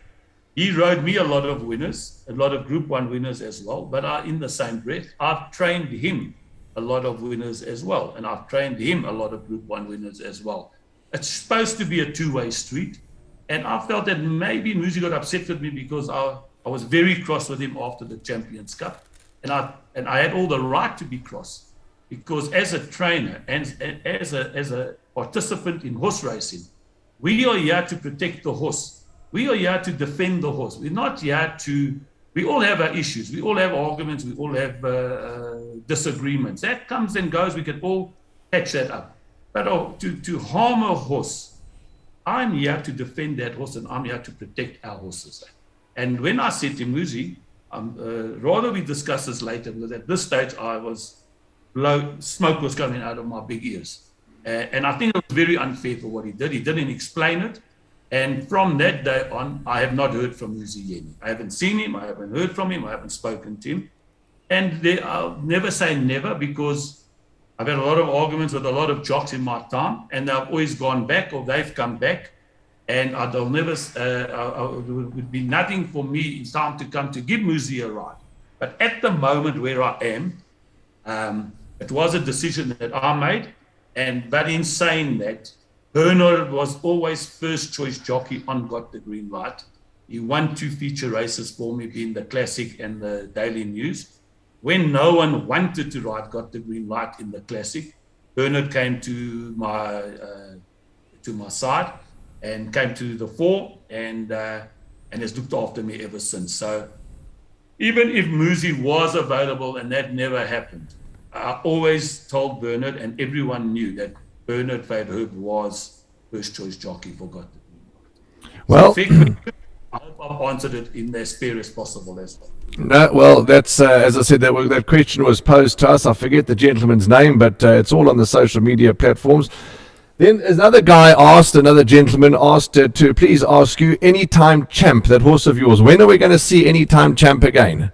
he rode me a lot of winners, a lot of Group 1 winners as well. But in the same breath, I've trained him a lot of winners as well. And I've trained him a lot of Group 1 winners as well. It's supposed to be a two-way street. And I felt that maybe Muzi got upset with me because I was very cross with him after the Champions Cup. And I had all the right to be cross, because as a trainer and as a participant in horse racing, we are here to protect the horse. We are here to defend the horse. We're not here we all have our issues. We all have arguments. We all have disagreements. That comes and goes. We can all patch that up. But to harm a horse, I'm here to defend that horse, and I'm here to protect our horses. And when I said to Muzi, rather we discuss this later, because at this stage smoke was coming out of my big ears. And I think it was very unfair for what he did. He didn't explain it. And from that day on, I have not heard from Muzi Yeni. I haven't seen him. I haven't heard from him. I haven't spoken to him. And I'll never say never, because I've had a lot of arguments with a lot of jocks in my time, and they've always gone back, or they've come back. And there would be nothing for me in time to come to give Muzi a ride. But at the moment where I am, it was a decision that I made. But in saying that, Bernard was always first choice jockey on Got the Green Light. He won 2 feature races for me, being the Classic and the Daily News. when no one wanted to ride Got the Green Light in the Classic, Bernard came to my side and came to the fore and has looked after me ever since. So even if Muzi was available and that never happened, I always told Bernard, and everyone knew that Bernard Van Herb was first choice jockey for Got the Green Light. Well, So I hope I've answered it in as fair as possible as well. no, well, that's as I said, that question was posed to us. I forget the gentleman's name, but it's all on the social media platforms. Then another gentleman asked to please ask you, Anytime Champ, that horse of yours. When are we going to see Anytime Champ again?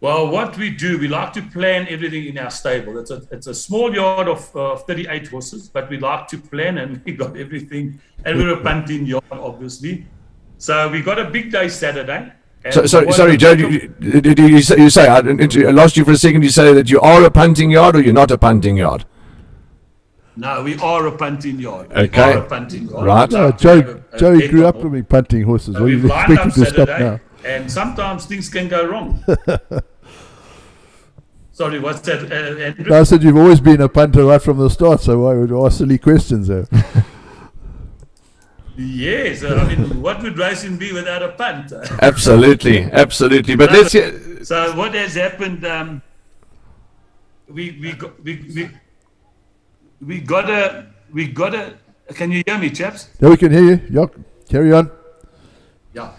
Well, what we do, we like to plan everything in our stable. It's a small yard of 38 horses, but we like to plan, and we got everything. And we're a punting yard, obviously. So we got a big day Saturday. Sorry, Joe. You say I lost you for a second. You say that you are a punting yard, or you're not a punting yard? No, we are a punting yard. Okay. We are a punting yard. Right. No, Joey grew up with me punting horses. So What do we've you lined expect up him to stop Saturday, now? and sometimes things can go wrong. Sorry, what's that, Andrew? No, I said you've always been a punter right from the start, so why would you ask silly questions there? Yes, I mean, what would racing be without a punt? Absolutely. But let's hear. So what has happened? We got a. Can you hear me, chaps? Yeah, we can hear you. Yock, carry on. Yeah.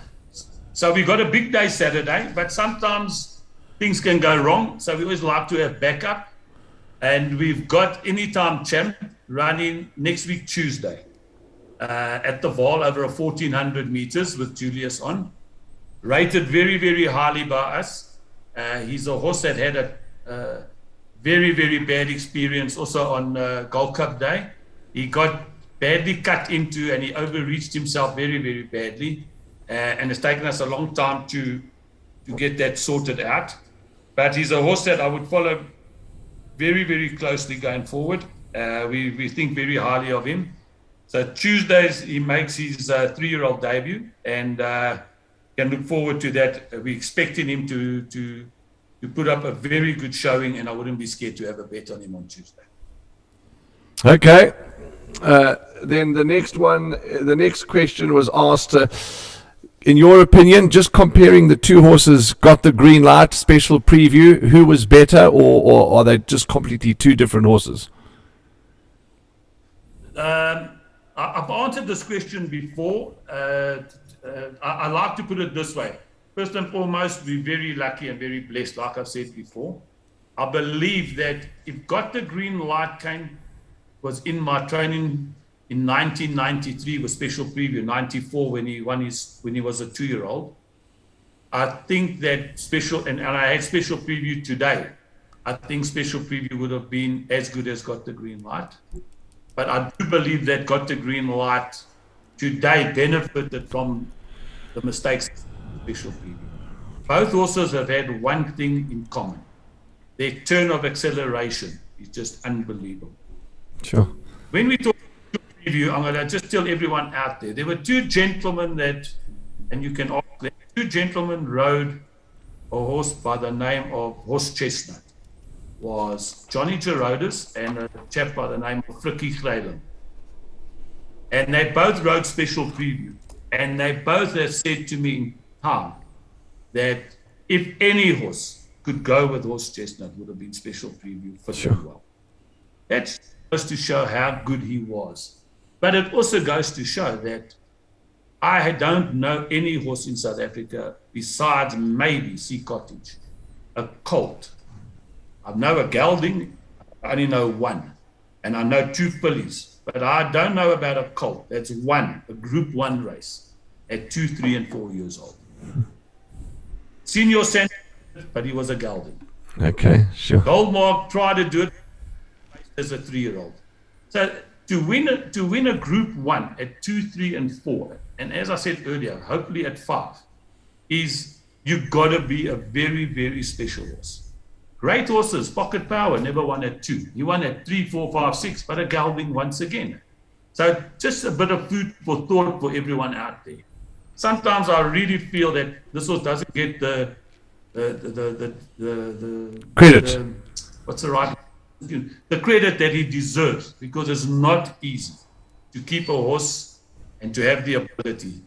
So we got a big day Saturday, but sometimes things can go wrong. So we always like to have backup, and we've got Anytime Champ running next week Tuesday at the Vaal over a 1400 meters with Julius on. Rated very, very highly by us. He's a horse that had a very, very bad experience also on Gold Cup Day. He got badly cut into and he overreached himself very, very badly. And it's taken us a long time to get that sorted out. But he's a horse that I would follow very, very closely going forward. We think very highly of him. So Tuesdays he makes his 3-year-old debut, and can look forward to that. We're expecting him to put up a very good showing, and I wouldn't be scared to have a bet on him on Tuesday. Okay. Then the next question was asked, in your opinion, just comparing the two horses, Got the Green Light, Special Preview, who was better, or are they just completely two different horses? I've answered this question before. I like to put it this way. First and foremost, we're very lucky and very blessed, like I said before. I believe that if Got the Green Light was in my training in 1993 with Special Preview, 94 when he was a 2-year-old. I think that and I had Special Preview today. I think Special Preview would have been as good as Got the Green Light. But I do believe that Got the Green Light today benefited from the mistakes of Special Preview. Both horses have had one thing in common. Their turn of acceleration is just unbelievable. Sure. When we talk preview, I'm going to just tell everyone out there were two gentlemen and you can ask them, two gentlemen rode a horse by the name of Horse Chestnut. Was Johnny Gerodis and a chap by the name of Frikkie Gleiden. And they both rode Special Preview. And they both have said to me in time that if any horse could go with Horse Chestnut, would have been Special Preview for sure. Well. That goes to show how good he was. But it also goes to show that I don't know any horse in South Africa besides maybe Sea Cottage, a colt. I know a gelding, I only know one. And I know 2 fillies, but I don't know about a colt. That's one, a Group 1 race at 2, 3, and 4 years old. Senior Sanders, but he was a gelding. Okay, sure. Goldmark tried to do it as a 3-year-old. So to win a Group 1 at 2, 3, and 4, and as I said earlier, hopefully at 5, you've got to be a very, very special horse. Great horses, Pocket Power never won at 2. He won at 3, 4, 5, 6, but a gelding once again. So just a bit of food for thought for everyone out there. Sometimes I really feel that this horse doesn't get the Credit. What's the right? The credit that he deserves, because it's not easy to keep a horse and to have the ability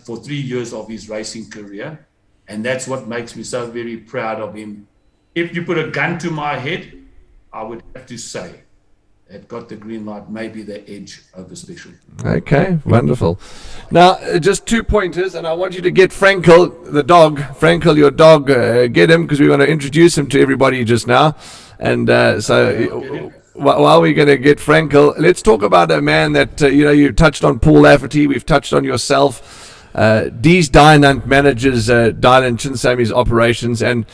for 3 years of his racing career. And that's what makes me so very proud of him. If you put a gun to my head, I would have to say that Got the Green Light may be the edge over Special. Okay, wonderful. Now, just 2 pointers, and I want you to get Frankel, the dog. Frankel, your dog, get him, because we want to introduce him to everybody just now. And while we're going to get Frankel, let's talk about a man that, you touched on Paul Lafferty, we've touched on yourself. Dees Dynant manages Dylan Chinsame's operations, and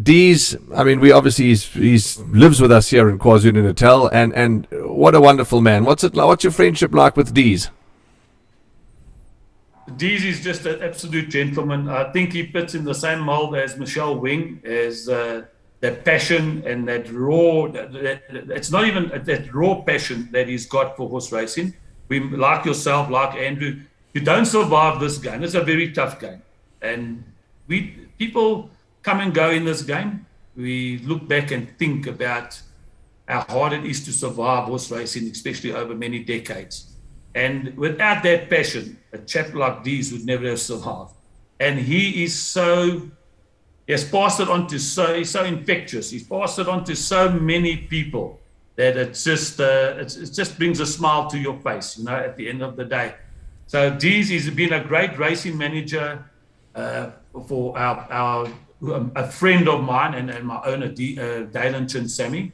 Dees, I mean, he's lives with us here in KwaZulu-Natal, and what a wonderful man. What's your friendship like with Dees? Dees is just an absolute gentleman. I think he fits in the same mold as Michelle Wing, as that passion and that raw, it's not even that raw passion that he's got for horse racing. We, like yourself, like Andrew, you don't survive this game. It's a very tough game. And people come and go in this game. We look back and think about how hard it is to survive horse racing, especially over many decades. And without that passion, a chap like Dees would never have survived. And he has passed it on to he's so infectious. He's passed it on to so many people that it just brings a smile to your face, at the end of the day. So Dees has been a great racing manager for a friend of mine and my owner, Dylan Chinsamy.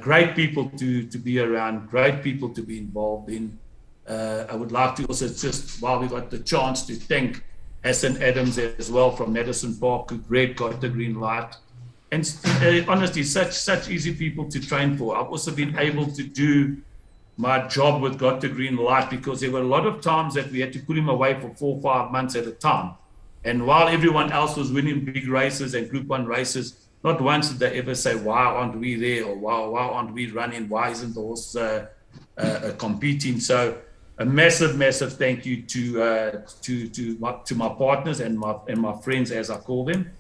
Great people to be around, great people to be involved in. I would like to also, just while we got the chance, to thank Hassan Adams as well from Madison Park, who got the green light. And honestly, such easy people to train for. I've also been able to do my job with Got the Green Light, because there were a lot of times that we had to put him away for 4 or 5 months at a time. And while everyone else was winning big races and Group 1 races, not once did they ever say, why aren't we there? Or why aren't we running? Why isn't the horse competing? So a massive, massive thank you to my partners and my friends, as I call them.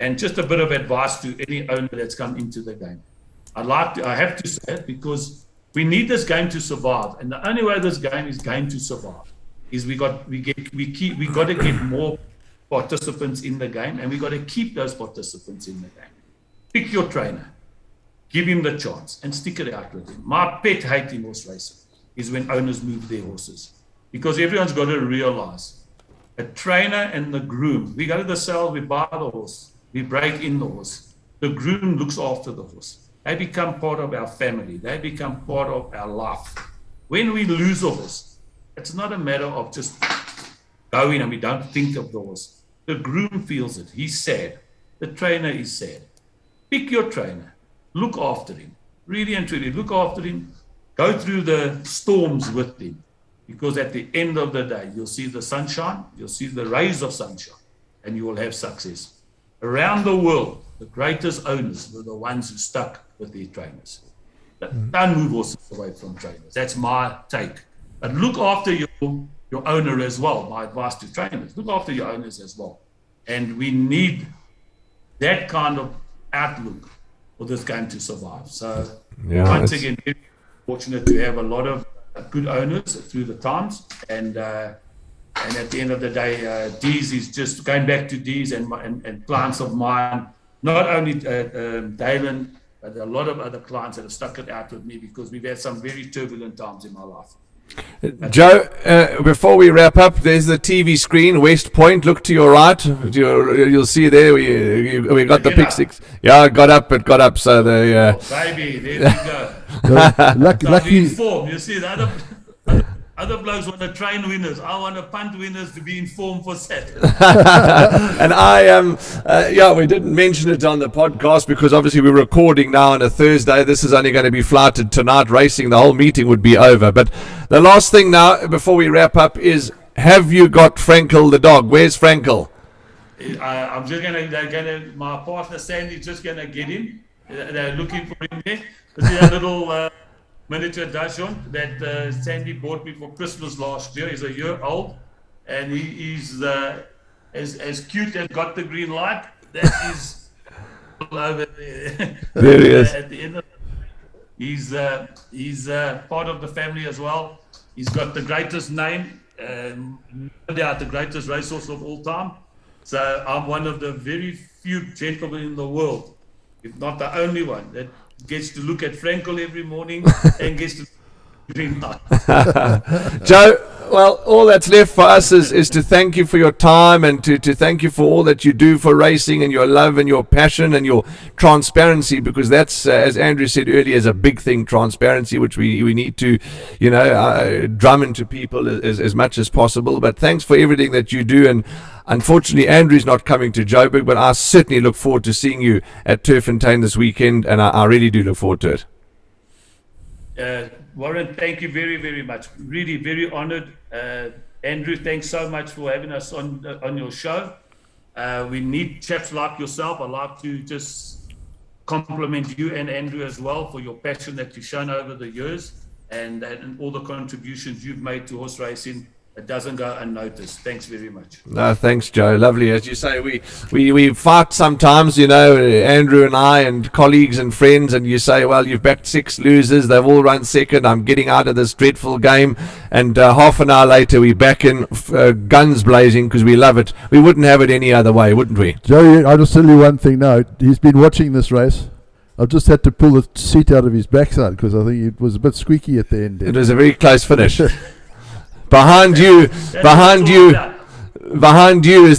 And just a bit of advice to any owner that's come into the game. I have to say it, because we need this game to survive. And the only way this game is going to survive is we got to get more participants in the game, and we got to keep those participants in the game. Pick your trainer, give him the chance, and stick it out with him. My pet hate in horse racing is when owners move their horses, because everyone's got to realize a trainer and the groom, we go to the sale, we buy the horse, we break in the horse. The groom looks after the horse. They become part of our family. They become part of our life. When we lose a horse, it's not a matter of just going and we don't think of the horse. The groom feels it. He's sad. The trainer is sad. Pick your trainer. Look after him. Really and truly, look after him. Go through the storms with him. Because at the end of the day, you'll see the sunshine, you'll see the rays of sunshine, and you will have success. Around the world, the greatest owners were the ones who stuck with their trainers. Don't move horses away from trainers. That's my take. But look after your owner as well. My advice to trainers, look after your owners as well. And we need that kind of outlook for this game to survive. So once again, very fortunate to have a lot of good owners through the times. And at the end of the day, Dees is just going back to Dees and clients of mine, not only Dylan, but a lot of other clients that have stuck it out with me, because we've had some very turbulent times in my life. Joe, before we wrap up, there's the TV screen, West Point. Look to your right. You'll see there we got the pick six. Yeah, it got up. So the baby, there we go. Lucky informed. You see, the other blokes want to train winners. I want to punt winners to be informed for Saturday. And I am, we didn't mention it on the podcast because obviously we're recording now on a Thursday. This is only going to be flighted tonight. Racing, the whole meeting would be over. But the last thing now, before we wrap up, is have you got Frankel the dog? Where's Frankel? I'm just my partner Sandy's just going to get him. They're looking for him there. This is a little miniature Dachshund that Sandy bought me for Christmas last year. He's a year old, and he's as cute as got the green light, that is all over there. There he is. At the end of he's part of the family as well. He's got the greatest name, no doubt the greatest racehorse of all time. So I'm one of the very few gentlemen in the world, if not the only one, that gets to look at Frankel every morning and gets to green light. Joe, well, all that's left for us is to thank you for your time and to thank you for all that you do for racing and your love and your passion and your transparency, because that's, as Andrew said earlier, is a big thing, transparency, which we need to, drum into people as much as possible. But thanks for everything that you do. And unfortunately, Andrew's not coming to Joburg, but I certainly look forward to seeing you at Turffontein this weekend, and I really do look forward to it. Warren, thank you very, very much. Really, very honored. Andrew, thanks so much for having us on your show. We need chaps like yourself. I'd like to just compliment you and Andrew as well for your passion that you've shown over the years and all the contributions you've made to horse racing. It doesn't go unnoticed. Thanks very much. No, thanks, Joe. Lovely. As you say, we fight sometimes, Andrew and I and colleagues and friends, and you say, well, you've backed 6 losers. They've all run second. I'm getting out of this dreadful game. And half an hour later, we're back in guns blazing because we love it. We wouldn't have it any other way, wouldn't we? Joe, I'll just tell you one thing now. He's been watching this race. I've just had to pull the seat out of his backside because I think it was a bit squeaky at the end. It was a very close finish. Behind you is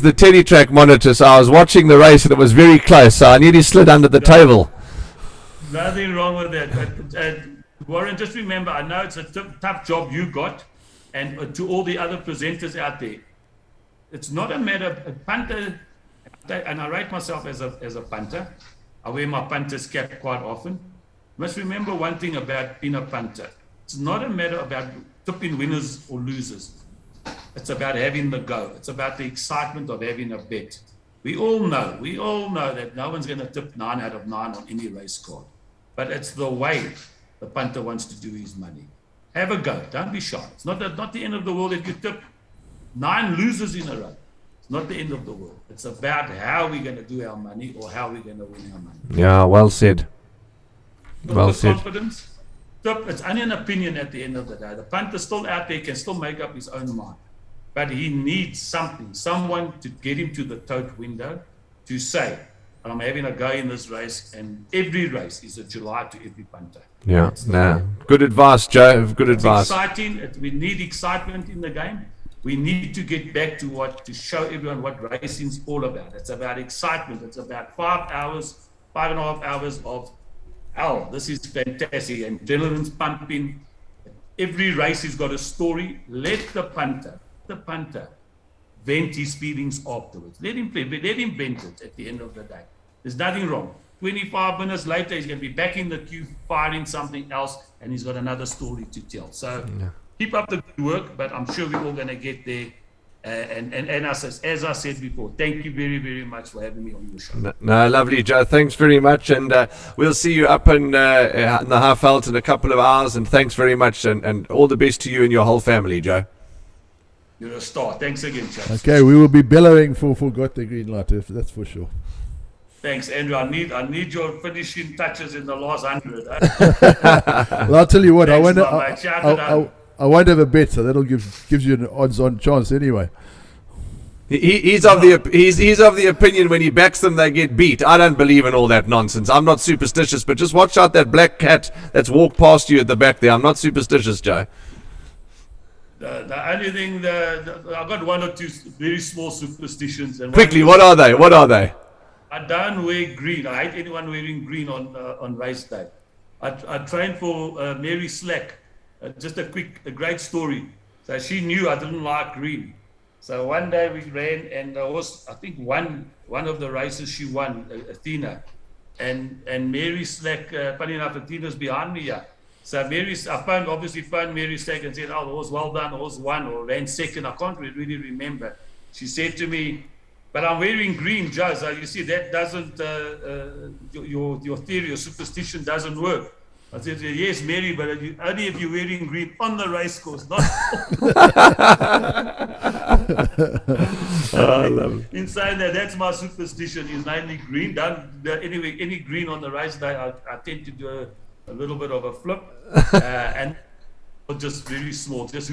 the teletrack monitor. So I was watching the race and it was very close. So I nearly slid under the table. Nothing wrong with that. But Warren, just remember, I know it's a tough job you got, and to all the other presenters out there, it's not a matter of a punter, and I rate myself as a punter. I wear my punter's cap quite often. You must remember one thing about being a punter. It's not a matter about tipping winners or losers. It's about having the go. It's about the excitement of having a bet. We all know that no one's going to tip 9 out of 9 on any race card. But it's the way the punter wants to do his money. Have a go. Don't be shy. It's not the end of the world if you tip 9 losers in a row. It's not the end of the world. It's about how we're going to do our money or how we're going to win our money. Yeah, well said. Well said. Confidence. It's only an opinion at the end of the day. The punter still out there, can still make up his own mind. But he needs someone to get him to the tote window to say, I'm having a go in this race, and every race is a July to every punter. Yeah, good advice, Joe. Good advice. It's exciting. We need excitement in the game. We need to get back to show everyone what racing's all about. It's about excitement. It's about 5.5 hours of this is fantastic, and adrenaline's pumping. Every race has got a story. Let the punter vent his feelings afterwards. Let him vent it at the end of the day. There's nothing wrong. 25 minutes later, he's going to be back in the queue firing something else, and he's got another story to tell. So keep up the good work, but I'm sure we're all going to get there. And as I said before, thank you very, very much for having me on your show. No, lovely, Joe. Thanks very much. And we'll see you up in the Halfveld in a couple of hours. And thanks very much. And all the best to you and your whole family, Joe. You're a star. Thanks again, Charles. Okay, we will be bellowing for Got the Green Light, that's for sure. Thanks, Andrew. I need your finishing touches in the last 100. Well, I'll tell you what. Thanks, I won't have a bet, so that'll gives you an odds-on chance anyway. He's of the opinion when he backs them, they get beat. I don't believe in all that nonsense. I'm not superstitious, but just watch out that black cat that's walked past you at the back there. I'm not superstitious, Joe. The only thing, I've got 1 or 2 very small superstitions. And quickly, what are they? I don't wear green. I hate anyone wearing green on race day. I trained for Mary Slack. Just a great story. So she knew I didn't like green. So one day we ran, and I think one of the races she won, Athena, and Mary Slack. Funny enough, Athena's behind me here. So I phoned Mary Slack and said, "Oh, the horse well done, the horse won or ran second." I can't really remember. She said to me, "But I'm wearing green, Joe. So you see that doesn't your theory or superstition doesn't work." I said, "Yes, Mary, but only if you're wearing green on the race course, not." I love it. Inside there, that's my superstition. Is mainly green. Anyway, any green on the race day, I tend to do a little bit of a flip, and just really small. Just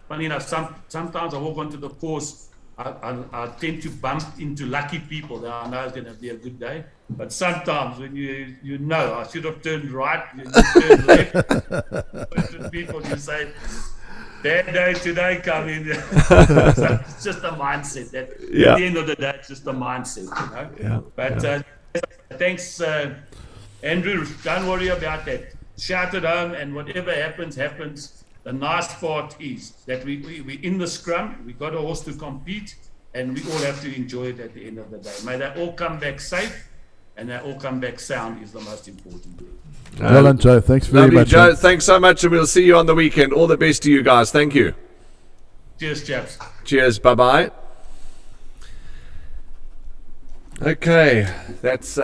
funny enough, sometimes I walk onto the course. I tend to bump into lucky people that I know is going to be a good day. But sometimes when you know I should have turned right, you turn left. People, you say, bad day today coming. So it's just a mindset. At the end of the day, it's just a mindset, you know. Yeah. But thanks, Andrew. Don't worry about that. Shout it home, and whatever happens, happens. The nice part is that we in the scrum, we got a horse to compete, and we all have to enjoy it at the end of the day. May they all come back safe, and they all come back sound is the most important thing. Well done, Joe. Thanks very much. Joe. Thanks so much, and we'll see you on the weekend. All the best to you guys. Thank you. Cheers, chaps. Cheers. Bye-bye. Okay, that's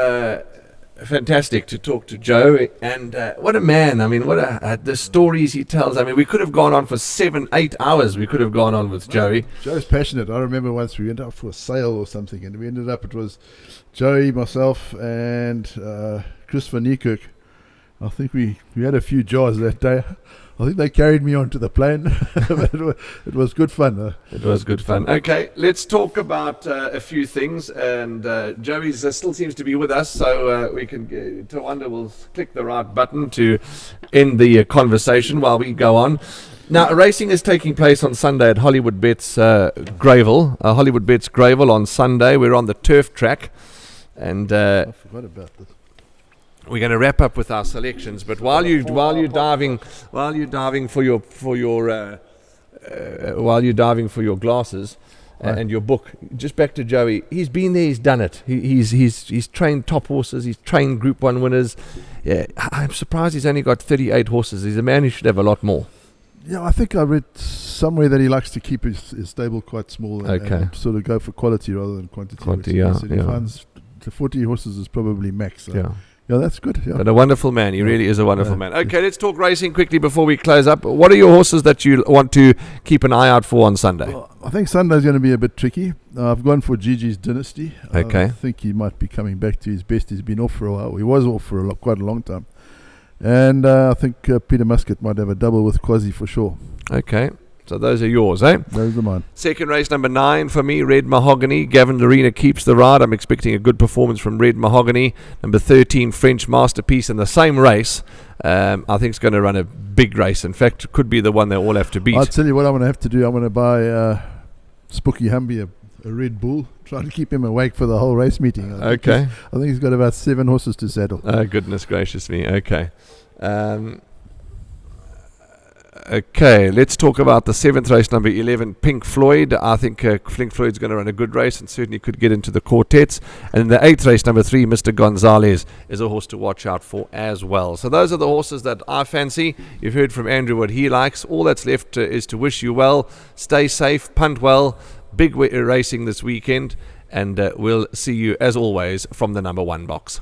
fantastic to talk to Joe, and what a man. I mean, what the stories he tells. I mean, we could have gone on for 7-8 hours. We could have gone on with Joey. Joe's passionate. I remember once we went out for a sale or something, and we ended up, it was Joey, myself, and Chris van Niekerk. I think we had a few jars that day. I think they carried me onto the plane. But it was good fun. It was good fun. Okay, let's talk about a few things. And Joey still seems to be with us, so we can. Tawanda will click the right button to end the conversation while we go on. Now, racing is taking place on Sunday at Hollywood Bets Gravel. Hollywood Bets Gravel on Sunday. We're on the turf track, and I forgot about this. We're going to wrap up with our selections, but while you're diving for your glasses and your book, just back to Joey. He's been there, he's done it. He's trained top horses, he's trained Group 1 winners. Yeah, I'm surprised he's only got 38 horses. He's a man who should have a lot more. Yeah, I think I read somewhere that he likes to keep his stable quite small and sort of go for quality rather than quantity. He finds the 40 horses is probably max. So. Yeah, that's good. Yeah. But a wonderful man. He really is a wonderful man. Okay, let's talk racing quickly before we close up. What are your horses that you want to keep an eye out for on Sunday? Well, I think Sunday's going to be a bit tricky. I've gone for Gigi's Dynasty. Okay. I think he might be coming back to his best. He's been off for a while. He was off for quite a long time. And I think Peter Muscat might have a double with Quasi for sure. Okay. So those are yours, eh? Those are mine. Second race, number 9 for me, Red Mahogany. Gavin Lorena keeps the ride. I'm expecting a good performance from Red Mahogany. Number 13, French Masterpiece in the same race. I think it's going to run a big race. In fact, it could be the one they all have to beat. I'll tell you what I'm going to have to do. I'm going to buy Spooky Humby a Red Bull. Try to keep him awake for the whole race meeting. I think he's got about 7 horses to saddle. Oh, goodness gracious me. Okay. Okay, let's talk about the 7th race, number 11, Pink Floyd. I think Pink Floyd's going to run a good race and certainly could get into the quartets. And in the 8th race, number 3, Mr. Gonzalez is a horse to watch out for as well. So those are the horses that I fancy. You've heard from Andrew what he likes. All that's left is to wish you well. Stay safe, punt well. Big racing this weekend. And we'll see you, as always, from the number 1 box.